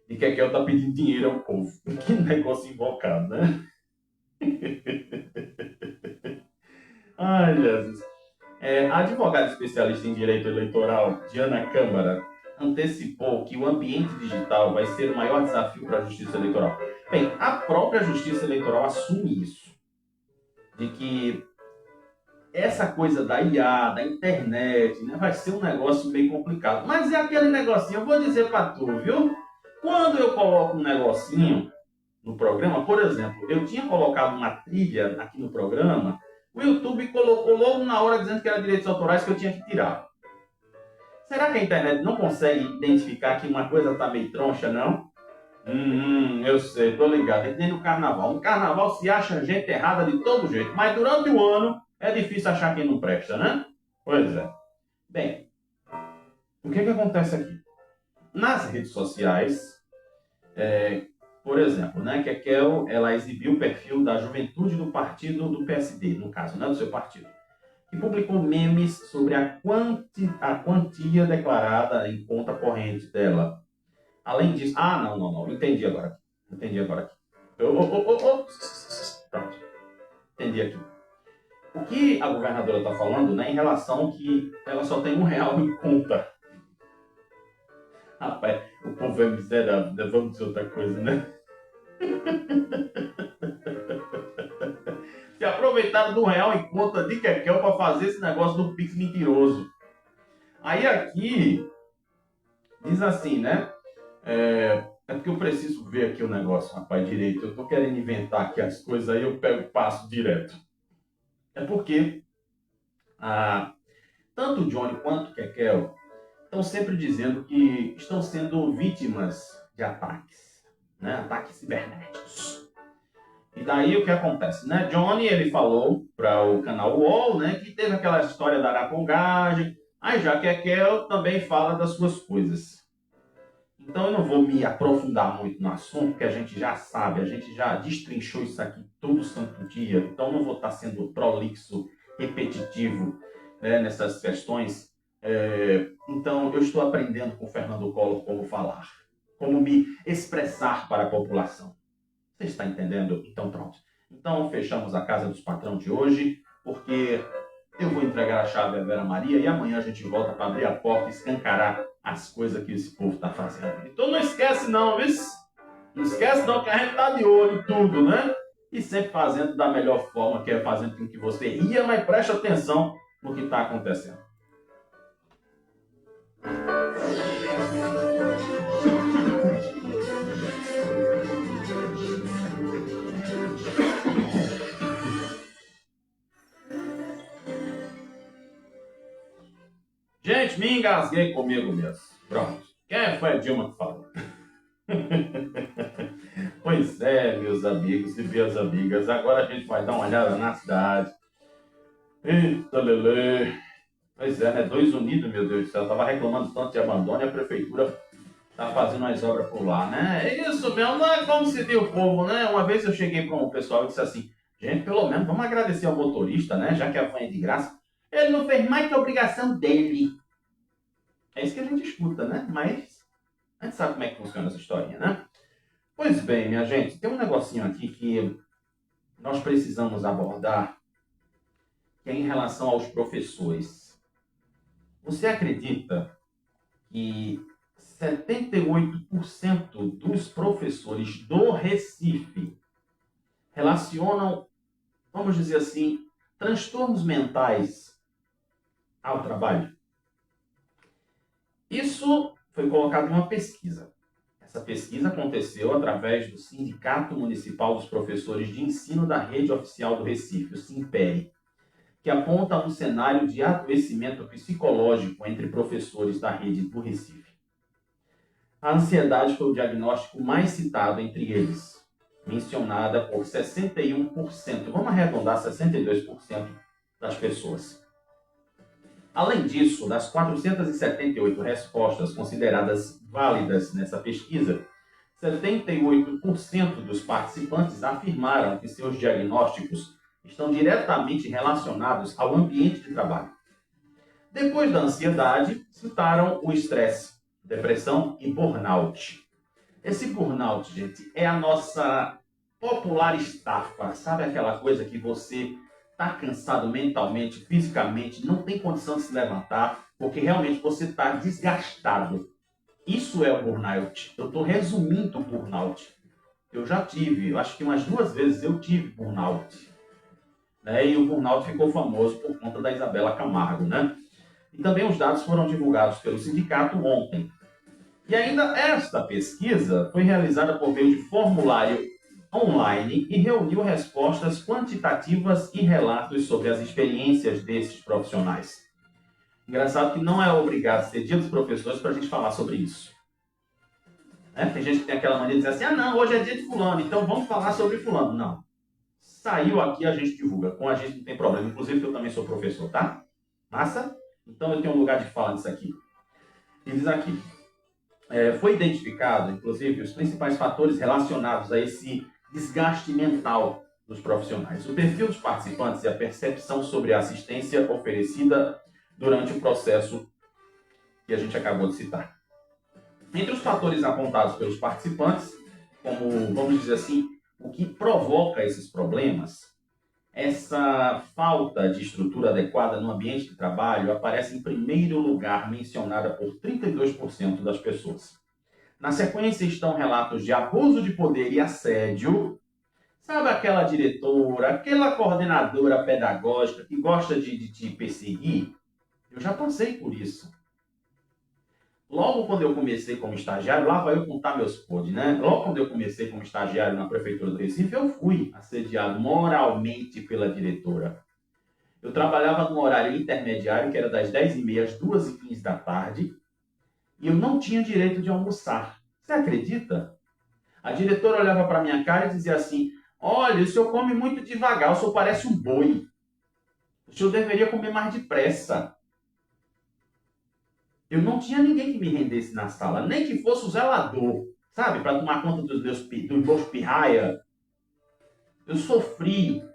de que a Kel tá pedindo dinheiro ao povo. Que negócio invocado, né? Ai, Jesus. A advogada especialista em direito eleitoral, Diana Câmara, antecipou que o ambiente digital vai ser o maior desafio para a justiça eleitoral. Bem, a própria justiça eleitoral assume isso, de que essa coisa da IA, da internet, né, vai ser um negócio meio complicado. Mas é aquele negocinho, eu vou dizer para tu, viu? Quando eu coloco um negocinho no programa, por exemplo, eu tinha colocado uma trilha aqui no programa, o YouTube colocou logo na hora dizendo que era direitos autorais que eu tinha que tirar. Será que a internet não consegue identificar que uma coisa está meio troncha, não? Eu sei, tô ligado. É que nem no carnaval. No carnaval se acha gente errada de todo jeito, mas durante o ano é difícil achar quem não presta, né? Pois é. Bem, o que acontece aqui? Nas redes sociais, por exemplo, né, que a Kel, ela exibiu o perfil da juventude do partido do PSD, no caso, né, do seu partido, que publicou memes sobre a quantia declarada em conta corrente dela. Além disso, não, entendi agora. Pronto, entendi aqui. O que a governadora está falando, né, em relação que ela só tem R$ 1 em conta. Rapaz, o povo é miserável, né? Vamos dizer outra coisa, né? Se aproveitaram do R$ 1 em conta de Kekel para fazer esse negócio do Pix mentiroso. Aí aqui, diz assim, né? Porque eu preciso ver aqui o negócio, rapaz, direito. Eu tô querendo inventar aqui as coisas, aí eu pego e passo direto. É porque tanto o Johnny quanto o Kekel estão sempre dizendo que estão sendo vítimas de ataques, né? Ataques cibernéticos. E daí o que acontece, né? Johnny, ele falou para o canal UOL, né, que teve aquela história da arapongagem. Aí já Kekel também fala das suas coisas. Então eu não vou me aprofundar muito no assunto, porque a gente já sabe, a gente já destrinchou isso aqui todo santo dia. Então não vou estar sendo prolixo, repetitivo, né, nessas questões. Então eu estou aprendendo com o Fernando Collor como falar, como me expressar para a população. Você está entendendo? Então pronto. Então fechamos a Casa dos Patrão de hoje, porque eu vou entregar a chave à Vera Maria e amanhã a gente volta para abrir a porta e escancarar as coisas que esse povo está fazendo. Então não esquece não, viu? Não esquece não que a gente está de olho em tudo, né? E sempre fazendo da melhor forma, que é fazendo com que você ria, mas preste atenção no que está acontecendo. Gente, me engasguei comigo mesmo. Pronto. Quem foi a Dilma que falou? Pois é, meus amigos e minhas amigas. Agora a gente vai dar uma olhada na cidade. Eita, lelê. Pois é, né? Dois Unidos, meu Deus do céu. Eu tava reclamando tanto de abandono e a prefeitura tá fazendo as obras por lá, né? É isso mesmo, não é como se diz o povo, né? Uma vez eu cheguei para um pessoal e disse assim, gente, pelo menos vamos agradecer ao motorista, né? Já que a van é de graça. Ele não fez mais que a obrigação dele. É isso que a gente escuta, né? Mas a gente sabe como é que funciona essa historinha, né? Pois bem, minha gente, tem um negocinho aqui que nós precisamos abordar, que é em relação aos professores. Você acredita que 78% dos professores do Recife relacionam, vamos dizer assim, transtornos mentais ao trabalho? Isso foi colocado em uma pesquisa. Essa pesquisa aconteceu através do Sindicato Municipal dos Professores de Ensino da Rede Oficial do Recife, o SINPERE, que aponta um cenário de adoecimento psicológico entre professores da rede do Recife. A ansiedade foi o diagnóstico mais citado entre eles, mencionada por 61%, vamos arredondar 62% das pessoas. Além disso, das 478 respostas consideradas válidas nessa pesquisa, 78% dos participantes afirmaram que seus diagnósticos estão diretamente relacionados ao ambiente de trabalho. Depois da ansiedade, citaram o estresse, depressão e burnout. Esse burnout, gente, é a nossa popular estafa. Sabe aquela coisa que você está cansado mentalmente, fisicamente, não tem condição de se levantar, porque realmente você está desgastado. Isso é o burnout. Eu estou resumindo o burnout. Eu já tive, eu acho que umas 2 vezes eu tive burnout. Né? E o burnout ficou famoso por conta da Isabela Camargo. Né? E também os dados foram divulgados pelo sindicato ontem. E ainda esta pesquisa foi realizada por meio de formulário online e reuniu respostas quantitativas e relatos sobre as experiências desses profissionais. Engraçado que não é obrigado a ser dia dos professores para a gente falar sobre isso. Né? Tem gente que tem aquela mania de dizer assim, não, hoje é dia de fulano, então vamos falar sobre fulano. Não. Saiu aqui, a gente divulga. Com a gente não tem problema. Inclusive, eu também sou professor, tá? Massa? Então eu tenho um lugar de fala nisso aqui. E diz aqui, foi identificado, inclusive, os principais fatores relacionados a esse desgaste mental dos profissionais, o perfil dos participantes e a percepção sobre a assistência oferecida durante o processo que a gente acabou de citar. Entre os fatores apontados pelos participantes, como, vamos dizer assim, o que provoca esses problemas, essa falta de estrutura adequada no ambiente de trabalho aparece em primeiro lugar, mencionada por 32% das pessoas. Na sequência estão relatos de abuso de poder e assédio. Sabe aquela diretora, aquela coordenadora pedagógica que gosta de te perseguir? Eu já passei por isso. Logo quando eu comecei como estagiário, lá vai eu contar meus podres, né? Logo quando eu comecei como estagiário na Prefeitura do Recife, eu fui assediado moralmente pela diretora. Eu trabalhava no horário intermediário, que era das 10h30 às 2h15 da tarde, e eu não tinha direito de almoçar. Você acredita? A diretora olhava para minha cara e dizia assim, olha, o senhor come muito devagar, o senhor parece um boi. O senhor deveria comer mais depressa. Eu não tinha ninguém que me rendesse na sala, nem que fosse o zelador, sabe? Para tomar conta dos meus pirraia. Eu sofri.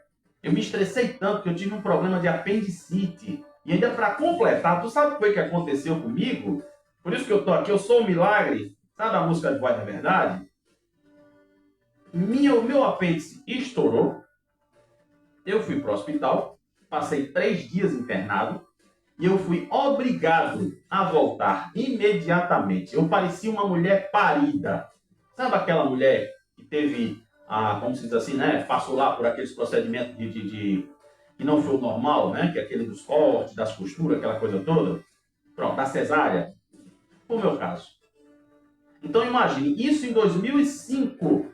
Eu me estressei tanto que eu tive um problema de apendicite. E ainda para completar, tu sabe o que foi que aconteceu comigo? Por isso que eu estou aqui, eu sou um milagre. Sabe a música de Voz da Verdade? Meu apêndice estourou. Eu fui para o hospital, passei 3 dias internado. E eu fui obrigado a voltar imediatamente. Eu parecia uma mulher parida. Sabe aquela mulher que teve, como se diz assim, né? Passou lá por aqueles procedimentos que não foi o normal, né? Que é aquele dos cortes, das costuras, aquela coisa toda. Pronto, da cesárea. Foi o meu caso. Então imagine, isso em 2005.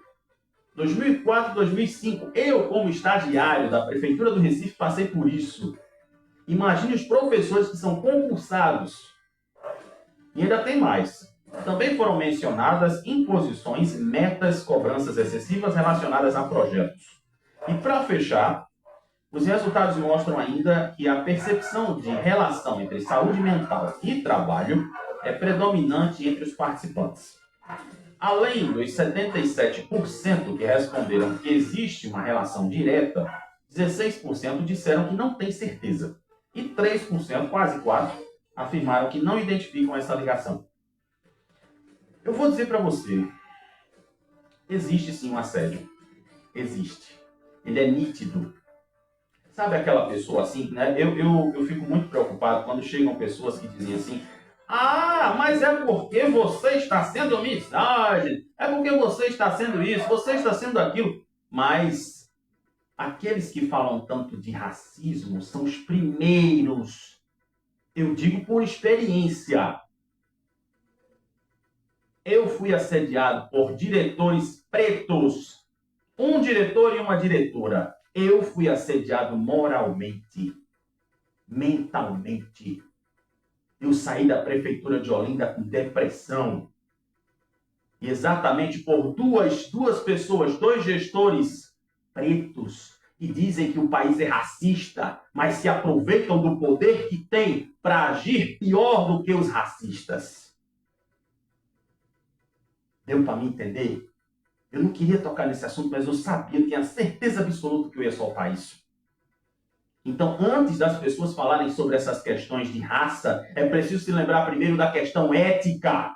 2004, 2005. Eu, como estagiário da Prefeitura do Recife, passei por isso. Imagine os professores que são concursados. E ainda tem mais. Também foram mencionadas imposições, metas, cobranças excessivas relacionadas a projetos. E para fechar, os resultados mostram ainda que a percepção de relação entre saúde mental e trabalho é predominante entre os participantes. Além dos 77% que responderam que existe uma relação direta, 16% disseram que não têm certeza. E 3%, quase 4%, afirmaram que não identificam essa ligação. Eu vou dizer para você, existe sim um assédio. Existe. ele é nítido. Sabe aquela pessoa assim, né? Eu fico muito preocupado quando chegam pessoas que dizem assim: ah, mas é porque você está sendo misógino, é porque você está sendo isso, você está sendo aquilo. Mas aqueles que falam tanto de racismo são os primeiros, eu digo por experiência. Eu fui assediado por diretores pretos, um diretor e uma diretora. Eu fui assediado moralmente, mentalmente. Eu saí da prefeitura de Olinda com depressão. E exatamente por duas pessoas, dois gestores pretos, que dizem que o país é racista, mas se aproveitam do poder que tem para agir pior do que os racistas. Deu para me entender? Eu não queria tocar nesse assunto, mas eu sabia, tinha certeza absoluta que eu ia soltar isso. Então, antes das pessoas falarem sobre essas questões de raça, é preciso se lembrar primeiro da questão ética,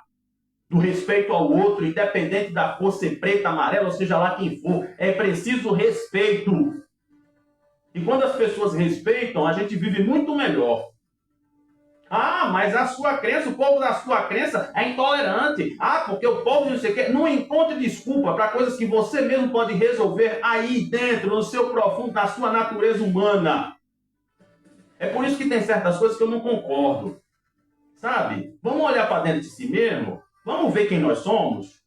do respeito ao outro, independente da cor ser preta, amarela, ou seja lá quem for. É preciso respeito. E quando as pessoas respeitam, a gente vive muito melhor. Ah, mas a sua crença, o povo da sua crença é intolerante. Ah, porque o povo não sei o quê. Não encontre desculpa para coisas que você mesmo pode resolver aí dentro, no seu profundo, na sua natureza humana. É por isso que tem certas coisas que eu não concordo. Sabe? Vamos olhar para dentro de si mesmo. Vamos ver quem nós somos.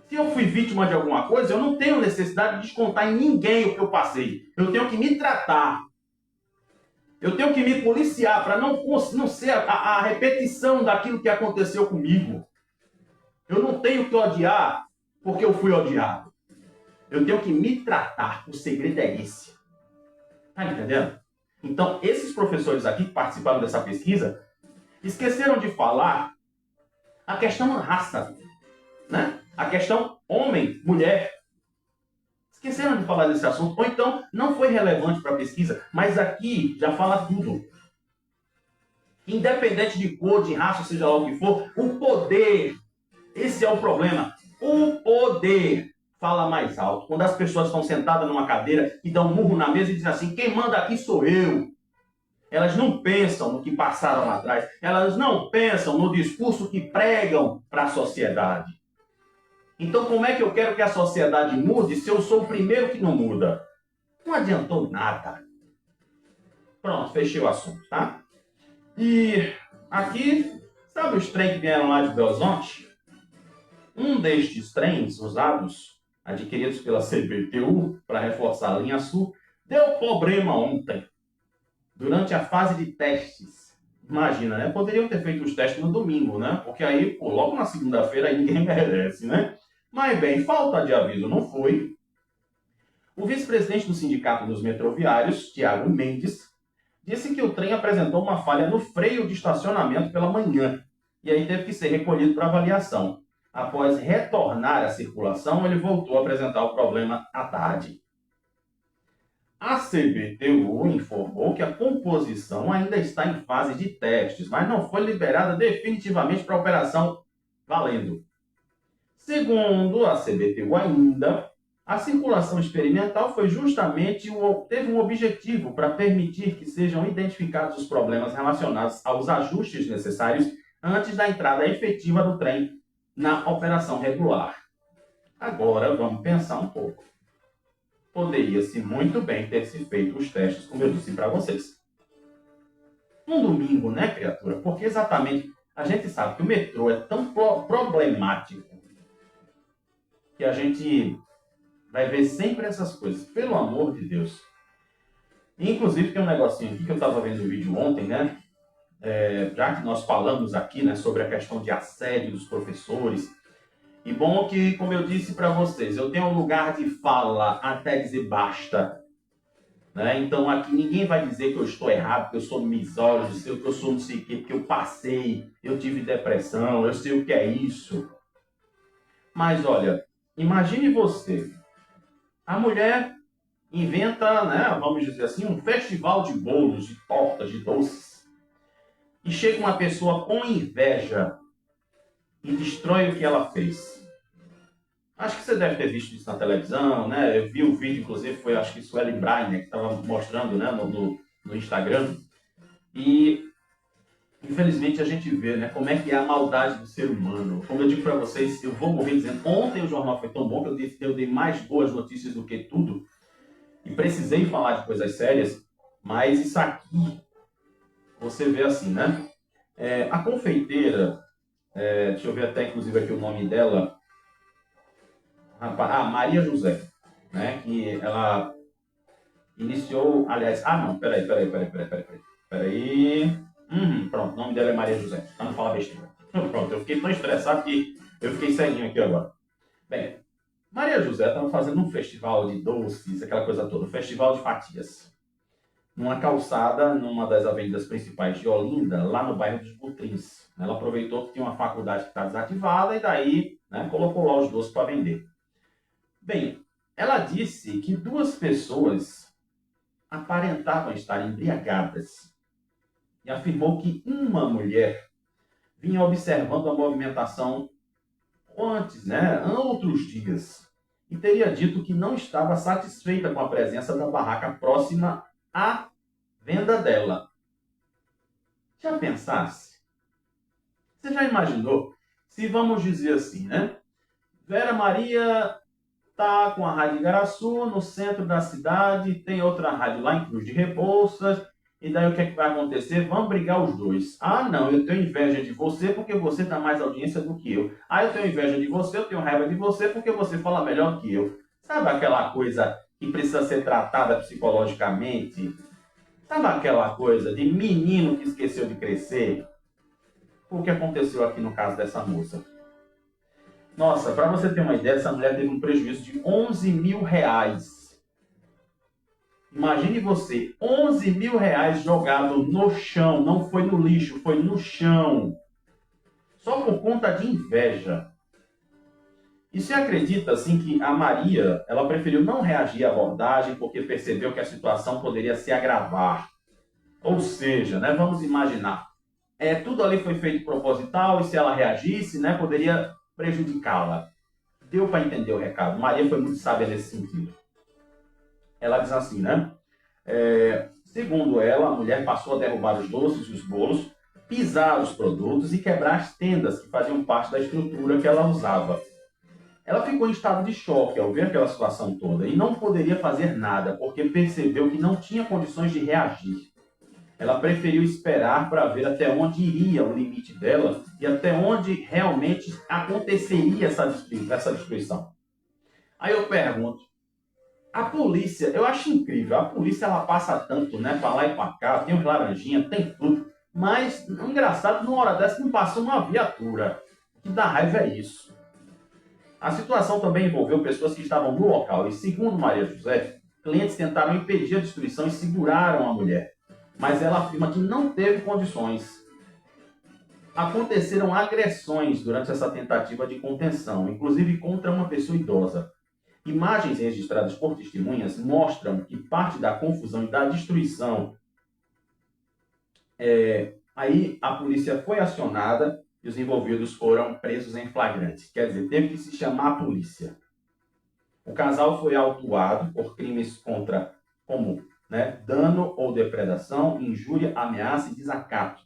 Se eu fui vítima de alguma coisa, eu não tenho necessidade de descontar em ninguém o que eu passei. Eu tenho que me tratar. Eu tenho que me policiar para não ser a repetição daquilo que aconteceu comigo. Eu não tenho que odiar porque eu fui odiado. Eu tenho que me tratar. O segredo é esse. Tá entendendo? Então, esses professores aqui que participaram dessa pesquisa esqueceram de falar a questão raça, né? A questão homem, mulher. Esqueceram de falar desse assunto, ou então não foi relevante para a pesquisa, mas aqui já fala tudo. Independente de cor, de raça, seja lá o que for, o poder, esse é o problema. O poder fala mais alto. Quando as pessoas estão sentadas numa cadeira e dão um murro na mesa e dizem assim: quem manda aqui sou eu. Elas não pensam no que passaram lá atrás. Elas não pensam no discurso que pregam para a sociedade. Então, como é que eu quero que a sociedade mude se eu sou o primeiro que não muda? Não adiantou nada. Pronto, fechei o assunto, tá? E aqui, sabe os trens que vieram lá de Belo Horizonte? Um destes trens usados, adquiridos pela CBTU para reforçar a linha sul, deu problema ontem, durante a fase de testes. Imagina, né? Poderiam ter feito os testes no domingo, né? Porque aí, pô, logo na segunda-feira, aí ninguém merece, né? Mas bem, falta de aviso não foi. O vice-presidente do Sindicato dos Metroviários, Tiago Mendes, disse que o trem apresentou uma falha no freio de estacionamento pela manhã e aí teve que ser recolhido para avaliação. Após retornar à circulação, ele voltou a apresentar o problema à tarde. A CBTU informou que a composição ainda está em fase de testes, mas não foi liberada definitivamente para a operação valendo. Segundo a CBTU ainda, a circulação experimental foi justamente teve um objetivo para permitir que sejam identificados os problemas relacionados aos ajustes necessários antes da entrada efetiva do trem na operação regular. Agora vamos pensar um pouco. Poderia-se muito bem ter se feito os testes, como eu disse para vocês. Um domingo, né, criatura? Porque exatamente a gente sabe que o metrô é tão problemático que a gente vai ver sempre essas coisas, pelo amor de Deus. Inclusive tem um negocinho aqui que eu estava vendo no vídeo ontem, né? Já que nós falamos aqui, né, sobre a questão de assédio dos professores. E bom que, como eu disse para vocês, eu tenho um lugar de fala até dizer basta. Né? Então aqui ninguém vai dizer que eu estou errado, que eu sou misógino, que eu sou não sei o quê, porque eu passei, eu tive depressão, eu sei o que é isso. Mas olha, imagine você, a mulher inventa, né, vamos dizer assim, um festival de bolos, de tortas, de doces. E chega uma pessoa com inveja e destrói o que ela fez. Acho que você deve ter visto isso na televisão, né? Eu vi o vídeo, inclusive, foi acho que Sueli Brainer, que estava mostrando, né, no Instagram. E infelizmente a gente vê, né, como é que é a maldade do ser humano. Como eu digo para vocês, eu vou morrer dizendo, ontem o jornal foi tão bom que eu dei mais boas notícias do que tudo. E precisei falar de coisas sérias, mas isso aqui, você vê assim, né? A confeiteira, deixa eu ver até inclusive aqui o nome dela, Maria José, né? Que ela iniciou, aliás, não, peraí. Pronto, o nome dela é Maria José, pra não falar besteira. Pronto, eu fiquei tão estressado que eu fiquei ceguinho aqui agora. Bem, Maria José estava fazendo um festival de doces, aquela coisa toda, um festival de fatias. Numa calçada, numa das avenidas principais de Olinda, lá no bairro dos Butrins. Ela aproveitou que tinha uma faculdade que está desativada e daí, né, colocou lá os doces para vender. Bem, ela disse que duas pessoas aparentavam estar embriagadas e afirmou que uma mulher vinha observando a movimentação antes, né, outros dias, e teria dito que não estava satisfeita com a presença da barraca próxima à venda dela. Já pensasse? Você já imaginou? Se vamos dizer assim, né? Vera Maria tá com a Rádio Igaraçu no centro da cidade, tem outra rádio lá em Cruz de Rebouças, e daí o que é que vai acontecer? Vão brigar os dois. Não, eu tenho inveja de você porque você dá mais audiência do que eu. Eu tenho inveja de você, eu tenho raiva de você porque você fala melhor que eu. Sabe aquela coisa que precisa ser tratada psicologicamente? Sabe aquela coisa de menino que esqueceu de crescer? O que aconteceu aqui no caso dessa moça? Nossa, para você ter uma ideia, essa mulher teve um prejuízo de 11 mil reais. Imagine você, 11 mil reais jogado no chão, não foi no lixo, foi no chão. Só por conta de inveja. E você acredita, assim, que a Maria, ela preferiu não reagir à abordagem porque percebeu que a situação poderia se agravar. Ou seja, né, vamos imaginar, tudo ali foi feito proposital e se ela reagisse, né, poderia prejudicá-la. Deu para entender o recado. Maria foi muito sábia nesse sentido. Ela diz assim, né? Segundo ela, a mulher passou a derrubar os doces e os bolos, pisar os produtos e quebrar as tendas que faziam parte da estrutura que ela usava. Ela ficou em estado de choque ao ver aquela situação toda e não poderia fazer nada, porque percebeu que não tinha condições de reagir. Ela preferiu esperar para ver até onde iria o limite dela e até onde realmente aconteceria essa destruição. Aí eu pergunto, a polícia, eu acho incrível, a polícia ela passa tanto, né, para lá e para cá, tem os laranjinhas, tem tudo, mas engraçado, numa hora dessa não passou uma viatura. O que dá raiva é isso. A situação também envolveu pessoas que estavam no local e, segundo Maria José, clientes tentaram impedir a destruição e seguraram a mulher. Mas ela afirma que não teve condições. Aconteceram agressões durante essa tentativa de contenção, inclusive contra uma pessoa idosa. Imagens registradas por testemunhas mostram que parte da confusão e da destruição. Aí a polícia foi acionada e os envolvidos foram presos em flagrante. Quer dizer, teve que se chamar a polícia. O casal foi autuado por crimes como dano ou depredação, injúria, ameaça e desacato.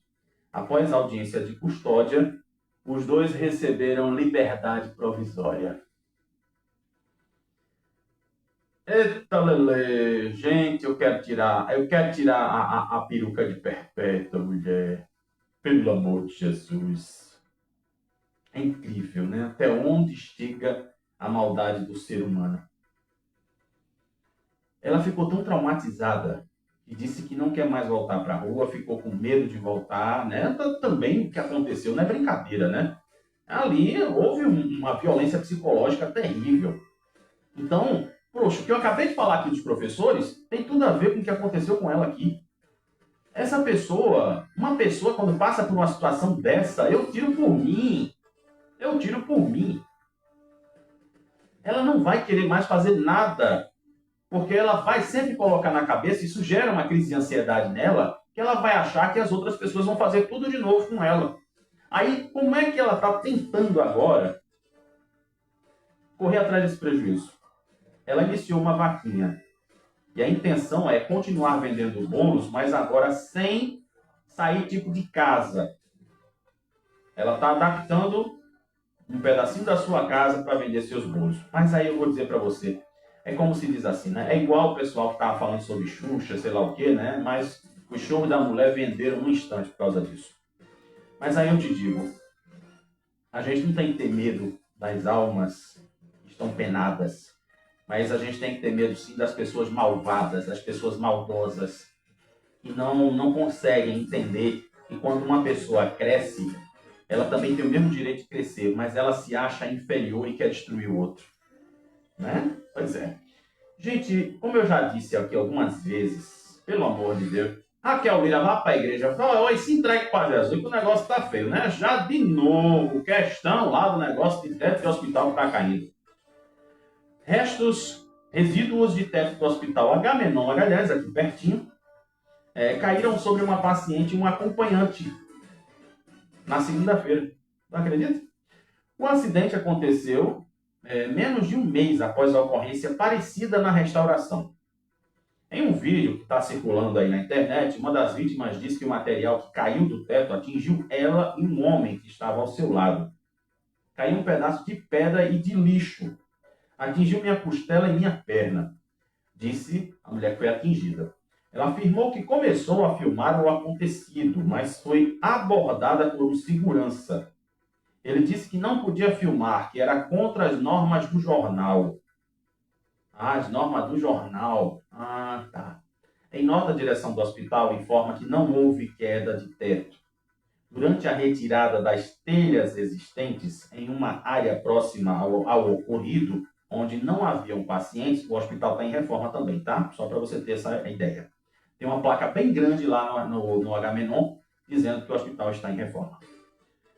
Após a audiência de custódia, os dois receberam liberdade provisória. Eita, Lele, gente, eu quero tirar a peruca de perpétua, mulher. Pelo amor de Jesus. É incrível, né? Até onde chega a maldade do ser humano. Ela ficou tão traumatizada e disse que não quer mais voltar para a rua, ficou com medo de voltar, né? Também o que aconteceu não é brincadeira, né? Ali houve uma violência psicológica terrível. Então, poxa, o que eu acabei de falar aqui dos professores tem tudo a ver com o que aconteceu com ela aqui. Essa pessoa, uma pessoa quando passa por uma situação dessa, eu tiro por mim. Ela não vai querer mais fazer nada, porque ela vai sempre colocar na cabeça, isso gera uma crise de ansiedade nela, que ela vai achar que as outras pessoas vão fazer tudo de novo com ela. Aí, como é que ela está tentando agora correr atrás desse prejuízo. Ela iniciou uma vaquinha. E a intenção é continuar vendendo bolos, mas agora sem sair tipo de casa. Ela está adaptando um pedacinho da sua casa para vender seus bolos. Mas aí eu vou dizer para você, é como se diz assim, né? É igual o pessoal que estava falando sobre Xuxa, sei lá o quê, né? Mas os shows da mulher venderam num instante por causa disso. Mas aí eu te digo, a gente não tem que ter medo das almas que estão penadas, mas a gente tem que ter medo sim das pessoas malvadas, das pessoas maldosas, que não conseguem entender que quando uma pessoa cresce, ela também tem o mesmo direito de crescer, mas ela se acha inferior e quer destruir o outro. Né? Pois é. Gente, como eu já disse aqui algumas vezes, pelo amor de Deus, Raquel Lira, vá para a igreja, fala, oi, se entregue para Jesus, que o negócio está feio, né? Já de novo, questão lá do negócio de teto de hospital que está caindo. Resíduos de teto do hospital Agamenon Magalhães, aqui pertinho, caíram sobre uma paciente e um acompanhante na segunda-feira. Não acredita? O acidente aconteceu menos de um mês após a ocorrência parecida na restauração. Em um vídeo que está circulando aí na internet, uma das vítimas disse que o material que caiu do teto atingiu ela e um homem que estava ao seu lado. Caiu um pedaço de pedra e de lixo. Atingiu minha costela e minha perna, disse a mulher que foi atingida. Ela afirmou que começou a filmar o acontecido, mas foi abordada por um segurança. Ele disse que não podia filmar, que era contra as normas do jornal. As normas do jornal. Tá. Em nota, a direção do hospital informa que não houve queda de teto. Durante a retirada das telhas existentes em uma área próxima ao ocorrido, onde não haviam pacientes, o hospital está em reforma também, tá? Só para você ter essa ideia. Tem uma placa bem grande lá no Agamenon, dizendo que o hospital está em reforma.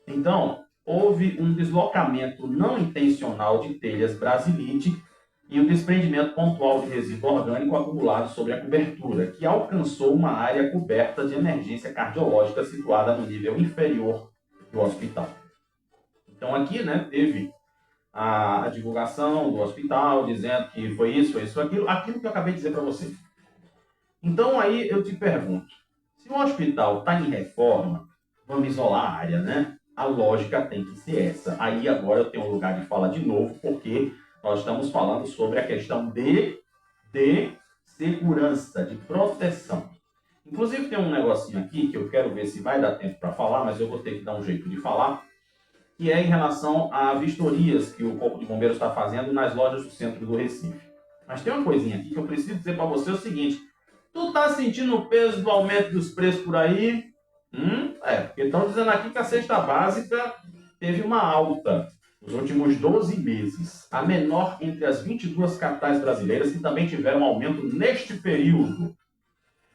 Então, houve um deslocamento não intencional de telhas Brasilite e o desprendimento pontual de resíduo orgânico acumulado sobre a cobertura, que alcançou uma área coberta de emergência cardiológica situada no nível inferior do hospital. Então aqui, né, teve a divulgação do hospital dizendo que foi isso, aquilo que eu acabei de dizer para você. Então aí eu te pergunto, se o hospital está em reforma, vamos isolar a área, né? A lógica tem que ser essa. Aí agora eu tenho um lugar de fala de novo, porque nós estamos falando sobre a questão de segurança, de proteção. Inclusive tem um negocinho aqui que eu quero ver se vai dar tempo para falar, mas eu vou ter que dar um jeito de falar, que é em relação a vistorias que o Corpo de Bombeiros está fazendo nas lojas do centro do Recife. Mas tem uma coisinha aqui que eu preciso dizer para você o seguinte, tu tá sentindo o peso do aumento dos preços por aí? Porque estão dizendo aqui que a cesta básica teve uma alta nos últimos 12 meses, a menor entre as 22 capitais brasileiras que também tiveram aumento neste período.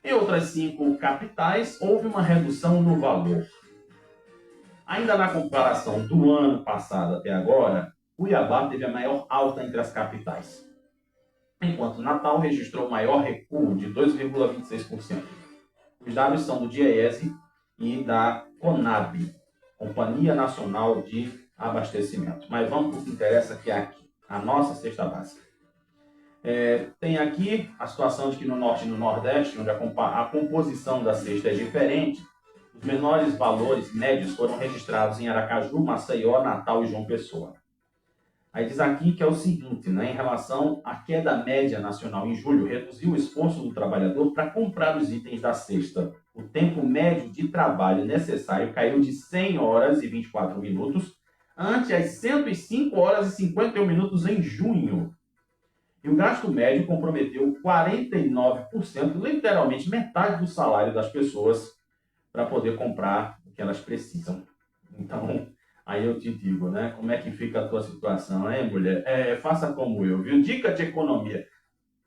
Em outras 5 capitais, houve uma redução no valor. Ainda na comparação do ano passado até agora, Cuiabá teve a maior alta entre as capitais, enquanto Natal registrou o maior recuo de 2,26%. Os dados são do DIEESE e da CONAB, Companhia Nacional de Abastecimento. Mas vamos para o que interessa, que é aqui, a nossa cesta básica. Tem aqui a situação de que no Norte e no Nordeste, onde a composição da cesta é diferente, os menores valores médios foram registrados em Aracaju, Maceió, Natal e João Pessoa. Aí diz aqui que é o seguinte, né, em relação à queda média nacional em julho, reduziu o esforço do trabalhador para comprar os itens da cesta. O tempo médio de trabalho necessário caiu de 100 horas e 24 minutos ante as 105 horas e 51 minutos em junho. E o gasto médio comprometeu 49%, literalmente metade do salário das pessoas, para poder comprar o que elas precisam. Então, aí eu te digo, né? Como é que fica a tua situação, hein, mulher? Faça como eu, viu? Dica de economia.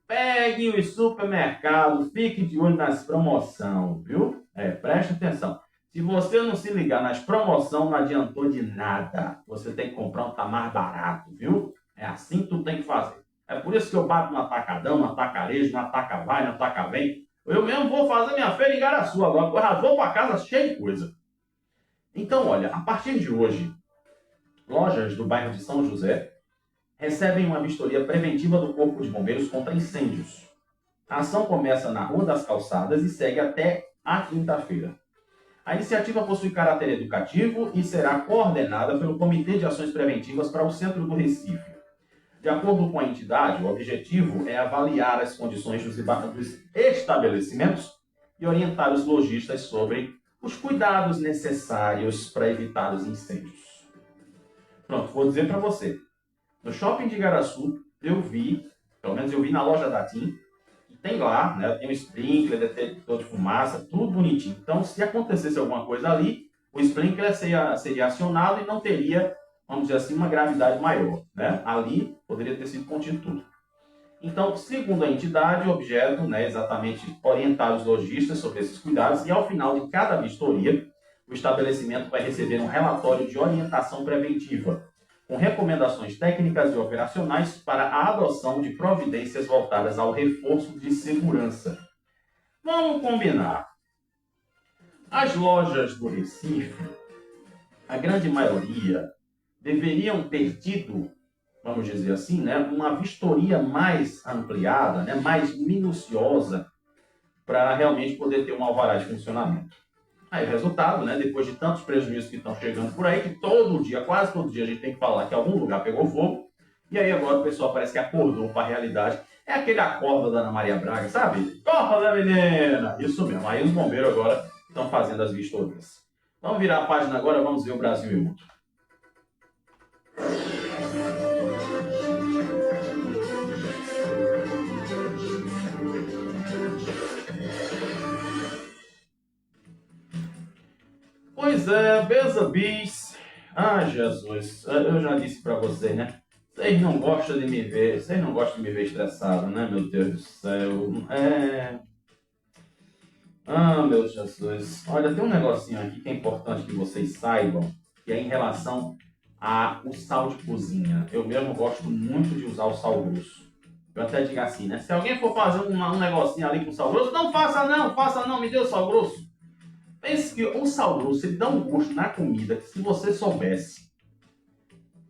Pegue os supermercados, fique de olho nas promoções, viu? Preste atenção. Se você não se ligar nas promoções, não adiantou de nada. Você tem que comprar um tá mais barato, viu? É assim que tu tem que fazer. É por isso que eu bato no atacadão, no atacarejo, no ataca vai, no ataca vem. Eu mesmo vou fazer minha feira em Garaçu agora, porque eu já vou para casa cheio de coisa. Então, olha, a partir de hoje, lojas do bairro de São José recebem uma vistoria preventiva do Corpo de Bombeiros contra incêndios. A ação começa na Rua das Calçadas e segue até a quinta-feira. A iniciativa possui caráter educativo e será coordenada pelo Comitê de Ações Preventivas para o Centro do Recife. De acordo com a entidade, o objetivo é avaliar as condições dos estabelecimentos e orientar os lojistas sobre os cuidados necessários para evitar os incêndios. Pronto, vou dizer para você. No shopping de Igaraçu, pelo menos eu vi na loja da TIM, que tem lá, né, tem um sprinkler, detector de fumaça, tudo bonitinho. Então, se acontecesse alguma coisa ali, o sprinkler seria acionado e não teria, vamos dizer assim, uma gravidade maior, né? Ali poderia ter sido contido tudo. Então, segundo a entidade, o objeto, né, exatamente orientar os lojistas sobre esses cuidados e ao final de cada vistoria, o estabelecimento vai receber um relatório de orientação preventiva, com recomendações técnicas e operacionais para a adoção de providências voltadas ao reforço de segurança. Vamos combinar. As lojas do Recife, a grande maioria, deveriam ter tido, vamos dizer assim, né, uma vistoria mais ampliada, né, mais minuciosa, para realmente poder ter um alvará de funcionamento. Aí o resultado, né, depois de tantos prejuízos que estão chegando por aí, que todo dia, quase todo dia, a gente tem que falar que algum lugar pegou fogo, e aí agora o pessoal parece que acordou para a realidade. É aquele acorda da Ana Maria Braga, sabe? Acorda, menina! Isso mesmo. Aí os bombeiros agora estão fazendo as vistorias. Vamos virar a página agora, vamos ver o Brasil em luto. Pois é, Beza Bis. Ah, Jesus, eu já disse para vocês, né? Vocês não gostam de me ver, estressado, né, meu Deus do céu? Ah, meu Jesus. Olha, tem um negocinho aqui que é importante que vocês saibam, que é em relação ao sal de cozinha. Eu mesmo gosto muito de usar o sal grosso. Eu até digo assim, né? Se alguém for fazer um negocinho ali com sal grosso, não faça não, me dê o sal grosso. Pense que o sal grosso ele dá um gosto na comida que se você soubesse.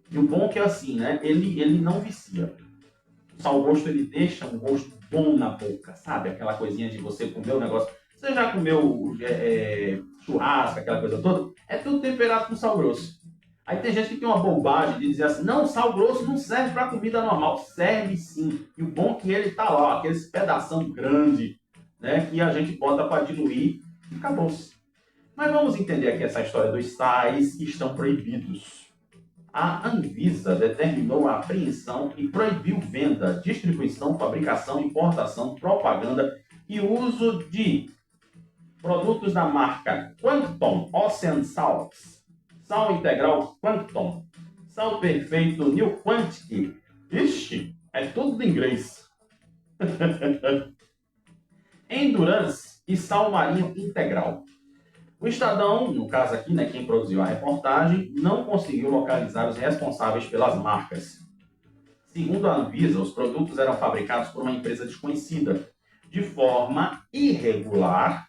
E o bom é que é assim, né? Ele não vicia. O sal grosso ele deixa um gosto bom na boca, sabe? Aquela coisinha de você comer o negócio. Você já comeu churrasco, aquela coisa toda? É tudo temperado com sal grosso. Aí tem gente que tem uma bobagem de dizer assim, não, sal grosso não serve para comida normal. Serve sim. E o bom é que ele tá lá, aqueles pedação grande, né? Que a gente bota para diluir e acabou-se. Mas vamos entender aqui essa história dos sais que estão proibidos. A Anvisa determinou a apreensão e proibiu venda, distribuição, fabricação, importação, propaganda e uso de produtos da marca Quantum Ocean Salts, sal integral Quantum, sal perfeito New Quantity. Ixi, é tudo em inglês. Endurance e sal marinho integral. O Estadão, no caso aqui, né, quem produziu a reportagem, não conseguiu localizar os responsáveis pelas marcas. Segundo a Anvisa, os produtos eram fabricados por uma empresa desconhecida, de forma irregular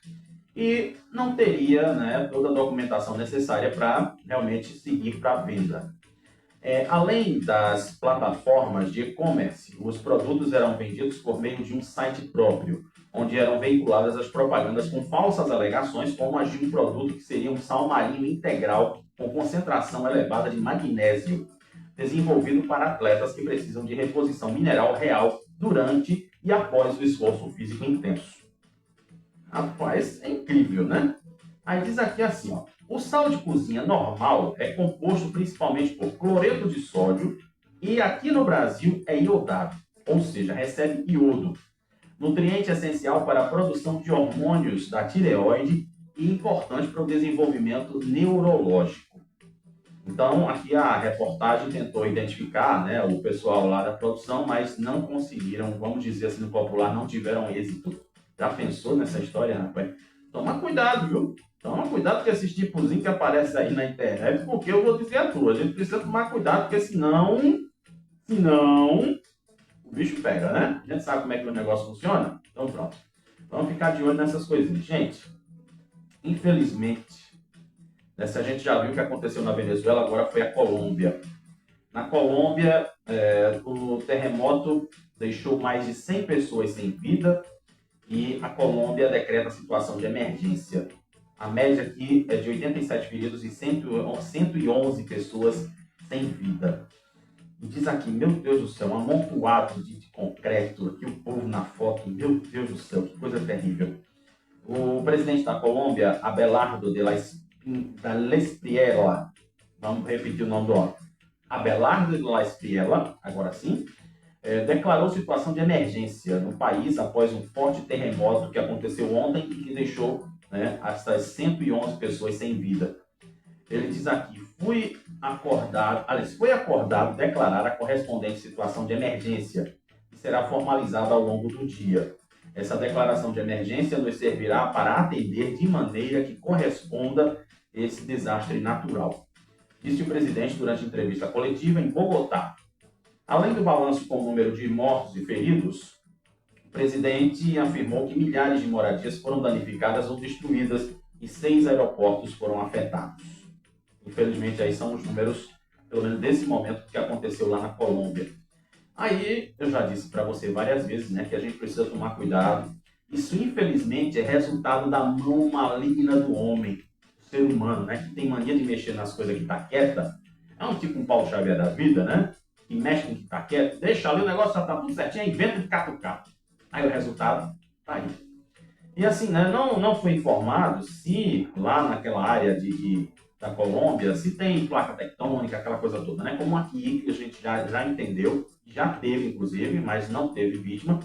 e não teria, né, toda a documentação necessária para realmente seguir para a venda. Além das plataformas de e-commerce, os produtos eram vendidos por meio de um site próprio, onde eram veiculadas as propagandas com falsas alegações, como as de um produto que seria um sal marinho integral com concentração elevada de magnésio, desenvolvido para atletas que precisam de reposição mineral real durante e após o esforço físico intenso. Rapaz, é incrível, né? Aí diz aqui assim, ó, o sal de cozinha normal é composto principalmente por cloreto de sódio e aqui no Brasil é iodado, ou seja, recebe iodo, nutriente essencial para a produção de hormônios da tireoide e importante para o desenvolvimento neurológico. Então, aqui a reportagem tentou identificar, né, o pessoal lá da produção, mas não conseguiram, vamos dizer assim no popular, não tiveram êxito. Já pensou nessa história, rapaz? Toma cuidado, viu? Toma cuidado com esses tipozinhos que aparecem aí na internet, porque eu vou dizer a tua, a gente precisa tomar cuidado, porque senão o bicho pega, né? A gente sabe como é que o negócio funciona? Então pronto. Vamos ficar de olho nessas coisinhas. Gente, infelizmente, a gente já viu o que aconteceu na Venezuela, agora foi a Colômbia. Na Colômbia, o terremoto deixou mais de 100 pessoas sem vida e a Colômbia decreta situação de emergência. A média aqui é de 87 feridos e 111 pessoas sem vida. E diz aqui, meu Deus do céu, um amontoado de concreto, aqui o povo na foto, meu Deus do céu, que coisa terrível. O presidente da Colômbia, Abelardo de la Espriella, vamos repetir o nome do homem, Abelardo de la Espriella, agora sim, declarou situação de emergência no país após um forte terremoto que aconteceu ontem e que deixou essas 111 pessoas sem vida. Ele diz aqui, foi acordado declarar a correspondente situação de emergência, que será formalizada ao longo do dia. Essa declaração de emergência nos servirá para atender de maneira que corresponda esse desastre natural, disse o presidente durante entrevista coletiva em Bogotá. Além do balanço com o número de mortos e feridos, o presidente afirmou que milhares de moradias foram danificadas ou destruídas e 6 aeroportos foram afetados. Infelizmente, aí são os números, pelo menos desse momento, que aconteceu lá na Colômbia. Aí, eu já disse para você várias vezes, que a gente precisa tomar cuidado. Isso, infelizmente, é resultado da mão maligna do homem, do ser humano, que tem mania de mexer nas coisas que está quieta. É um tipo um Paulo Xavier da vida, que mexe com o que está quieto, deixa ali o negócio, já está tudo certinho, inventa de catucar. Aí o resultado está aí. E assim, não foi informado se lá naquela área da Colômbia, se tem placa tectônica, aquela coisa toda, como aqui, que a gente já entendeu, já teve inclusive, mas não teve vítima,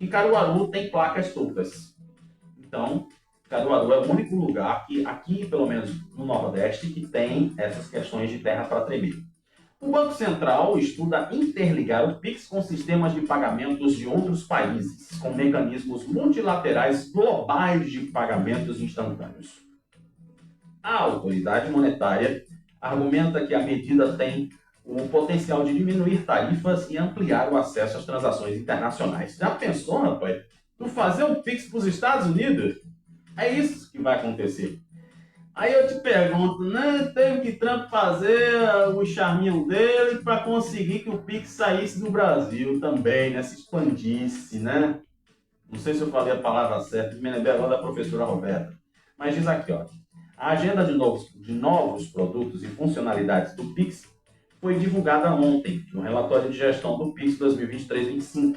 e Caruaru tem placas turcas. Então, Caruaru é o único lugar que, aqui pelo menos no Nordeste, que tem essas questões de terra para tremer. O Banco Central estuda interligar o Pix com sistemas de pagamentos de outros países, com mecanismos multilaterais globais de pagamentos instantâneos. A autoridade monetária argumenta que a medida tem o potencial de diminuir tarifas e ampliar o acesso às transações internacionais. Já pensou, rapaz? Tu fazer um Pix para os Estados Unidos? É isso que vai acontecer. Aí eu te pergunto, teve que Trump fazer o charminho dele para conseguir que o Pix saísse do Brasil também, se expandisse, Não sei se eu falei a palavra certa, me lembrei agora da professora Roberta. Mas diz aqui, ó, a agenda de novos produtos e funcionalidades do Pix foi divulgada ontem, no relatório de gestão do Pix 2023-25.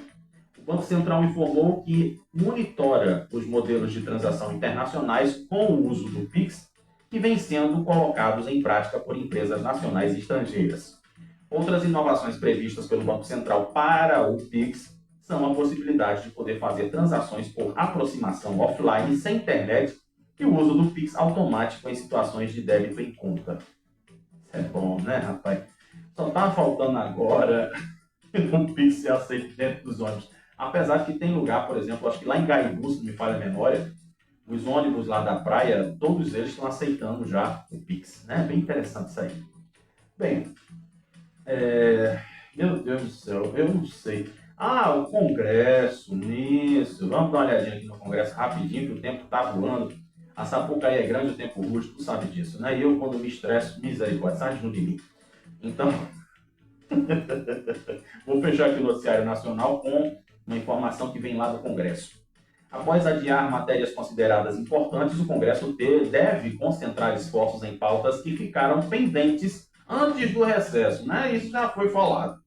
O Banco Central informou que monitora os modelos de transação internacionais com o uso do Pix que vêm sendo colocados em prática por empresas nacionais e estrangeiras. Outras inovações previstas pelo Banco Central para o Pix são a possibilidade de poder fazer transações por aproximação offline sem internet e o uso do Pix automático em situações de débito em conta. Isso é bom, rapaz? Só tá faltando agora um Pix ser aceito dentro dos ônibus. Apesar de que tem lugar, por exemplo, acho que lá em Gaibu, se não me falha a memória, os ônibus lá da praia, todos eles estão aceitando já o Pix, Bem interessante isso aí. Bem, meu Deus do céu, eu não sei. O Congresso, nisso. Vamos dar uma olhadinha aqui no Congresso rapidinho, que o tempo tá voando. A Sapucaí é grande, o tempo ruge, tu sabe disso, E eu, quando me estresso, misericórdia, sai junto de mim. Então, vou fechar aqui o noticiário nacional com uma informação que vem lá do Congresso. Após adiar matérias consideradas importantes, o Congresso deve concentrar esforços em pautas que ficaram pendentes antes do recesso, Isso já foi falado.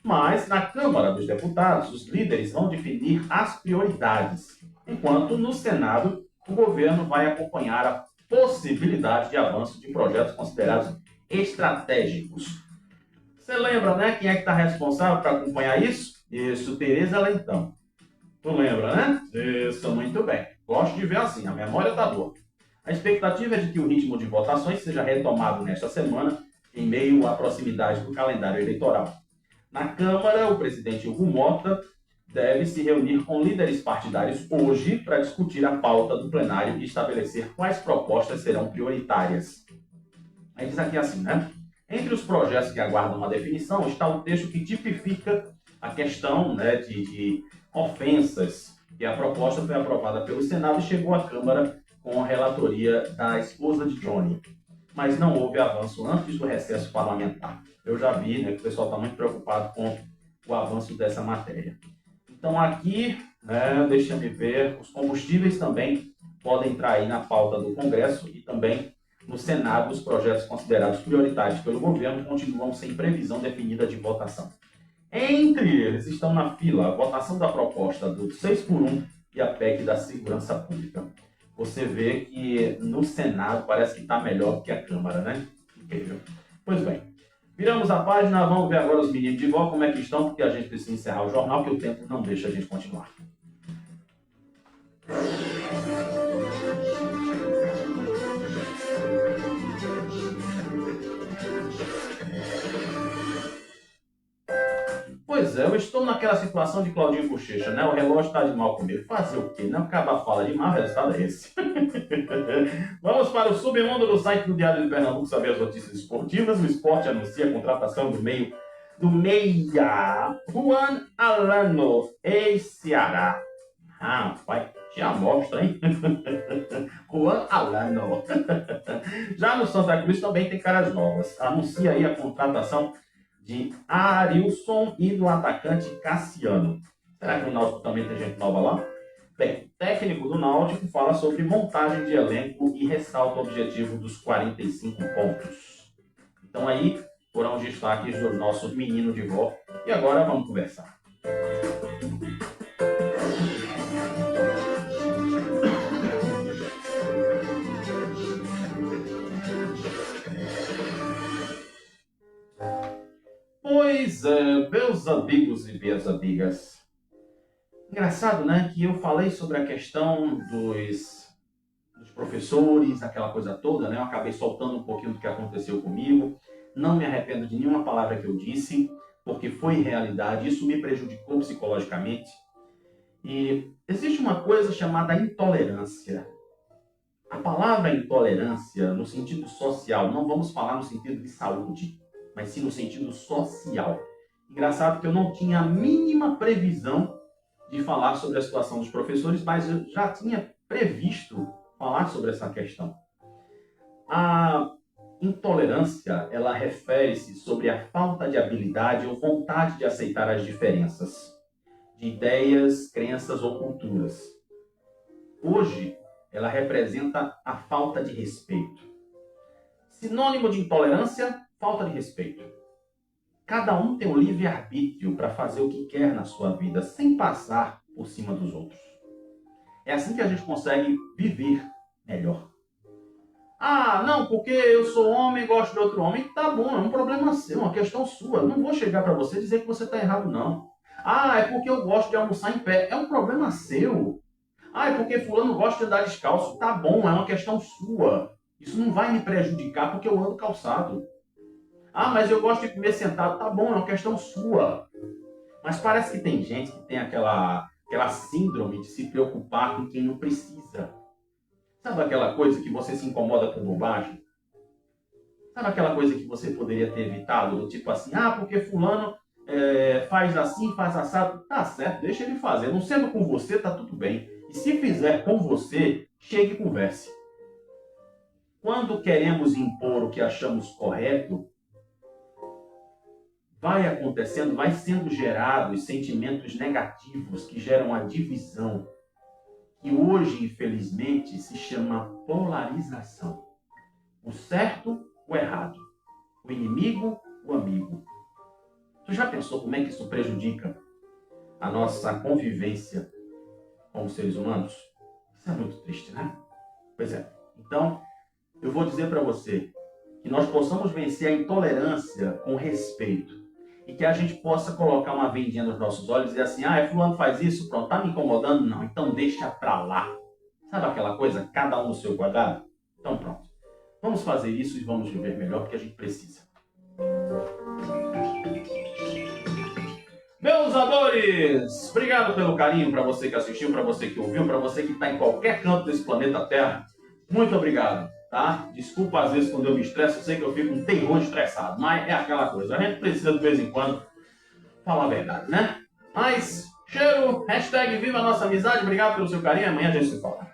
Mas, na Câmara dos Deputados, os líderes vão definir as prioridades, enquanto no Senado, o governo vai acompanhar a possibilidade de avanço de projetos considerados estratégicos. Você lembra, quem é que está responsável para acompanhar isso? Isso, Tereza Leitão. Tu lembra, Isso, muito bem. Gosto de ver assim, a memória está boa. A expectativa é de que o ritmo de votações seja retomado nesta semana, em meio à proximidade do calendário eleitoral. Na Câmara, o presidente Hugo Mota deve se reunir com líderes partidários hoje para discutir a pauta do plenário e estabelecer quais propostas serão prioritárias. Aí diz aqui assim, Entre os projetos que aguardam uma definição está o texto que tipifica a questão de ofensas, e a proposta foi aprovada pelo Senado e chegou à Câmara com a relatoria da esposa de Johnny. mas não houve avanço antes do recesso parlamentar. Eu já vi, né, que o pessoal está muito preocupado com o avanço dessa matéria. Então aqui, deixa-me ver, os combustíveis também podem entrar aí na pauta do Congresso e também no Senado. Os projetos considerados prioritários pelo governo continuam sem previsão definida de votação. Entre eles estão na fila a votação da proposta do 6x1 e a PEC da segurança pública. Você vê que no Senado parece que está melhor que a Câmara, né? Incrível. Pois bem, viramos a página, vamos ver agora os meninos de vó como é que estão, porque a gente precisa encerrar o jornal, que o tempo não deixa a gente continuar. Pois é, eu estou naquela situação de Claudinho Bochecha, né? O relógio está de mal comigo. Fazer o quê? Não acabar fala de mal, o resultado é esse. Vamos para o submundo do site do Diário de Pernambuco saber as notícias esportivas. O esporte anuncia a contratação do meia Juan Alano, ex-Ceará. Pai, te amostra, hein? Juan Alano. Já no Santa Cruz também tem caras novas. Anuncia aí a contratação de Arilson e do atacante Cassiano. Será que o Náutico também tem gente nova lá? Bem, o técnico do Náutico fala sobre montagem de elenco e ressalta o objetivo dos 45 pontos. Então aí foram os destaques do nosso menino de vó. E agora vamos conversar. Pois é, meus amigos e minhas amigas. Engraçado, né, que eu falei sobre a questão dos professores, aquela coisa toda, né? Eu acabei soltando um pouquinho do que aconteceu comigo. Não me arrependo de nenhuma palavra que eu disse, porque foi realidade. Isso me prejudicou psicologicamente. E existe uma coisa chamada intolerância. A palavra intolerância, no sentido social, não vamos falar no sentido de saúde, mas sim no sentido social. Engraçado que eu não tinha a mínima previsão de falar sobre a situação dos professores, mas eu já tinha previsto falar sobre essa questão. A intolerância, ela refere-se sobre a falta de habilidade ou vontade de aceitar as diferenças de ideias, crenças ou culturas. Hoje, ela representa a falta de respeito. Sinônimo de intolerância, falta de respeito. Cada um tem o livre-arbítrio para fazer o que quer na sua vida, sem passar por cima dos outros. É assim que a gente consegue viver melhor. Não, porque eu sou homem e gosto de outro homem. Tá bom, é um problema seu, uma questão sua. Não vou chegar para você e dizer que você está errado, não. É porque eu gosto de almoçar em pé. É um problema seu. É porque fulano gosta de andar descalço. Tá bom, é uma questão sua. Isso não vai me prejudicar porque eu ando calçado. Mas eu gosto de comer sentado. Tá bom, é uma questão sua. Mas parece que tem gente que tem aquela síndrome de se preocupar com quem não precisa. Sabe aquela coisa que você se incomoda com bobagem? Sabe aquela coisa que você poderia ter evitado? Tipo assim, porque fulano faz assim, faz assado. Tá certo, deixa ele fazer. Não sendo com você, tá tudo bem. E se fizer com você, chegue e converse. Quando queremos impor o que achamos correto, vai acontecendo, vai sendo gerados sentimentos negativos que geram a divisão, que hoje, infelizmente, se chama polarização. O certo, o errado. O inimigo, o amigo. Tu já pensou como é que isso prejudica a nossa convivência como seres humanos? Isso é muito triste, né? Pois é. Então, eu vou dizer para você que nós possamos vencer a intolerância com respeito. E que a gente possa colocar uma vendinha nos nossos olhos e dizer assim, fulano faz isso, pronto, tá me incomodando? Não, então deixa pra lá. Sabe aquela coisa, cada um no seu quadrado? Então pronto. Vamos fazer isso e vamos viver melhor, porque a gente precisa. Meus amores, obrigado pelo carinho, para você que assistiu, para você que ouviu, para você que está em qualquer canto desse planeta Terra. Muito obrigado, tá? Desculpa às vezes quando eu me estresso, eu sei que eu fico um terror estressado, mas é aquela coisa, a gente precisa de vez em quando falar a verdade, né? Mas, cheiro, hashtag viva a nossa amizade, obrigado pelo seu carinho, amanhã a gente se fala.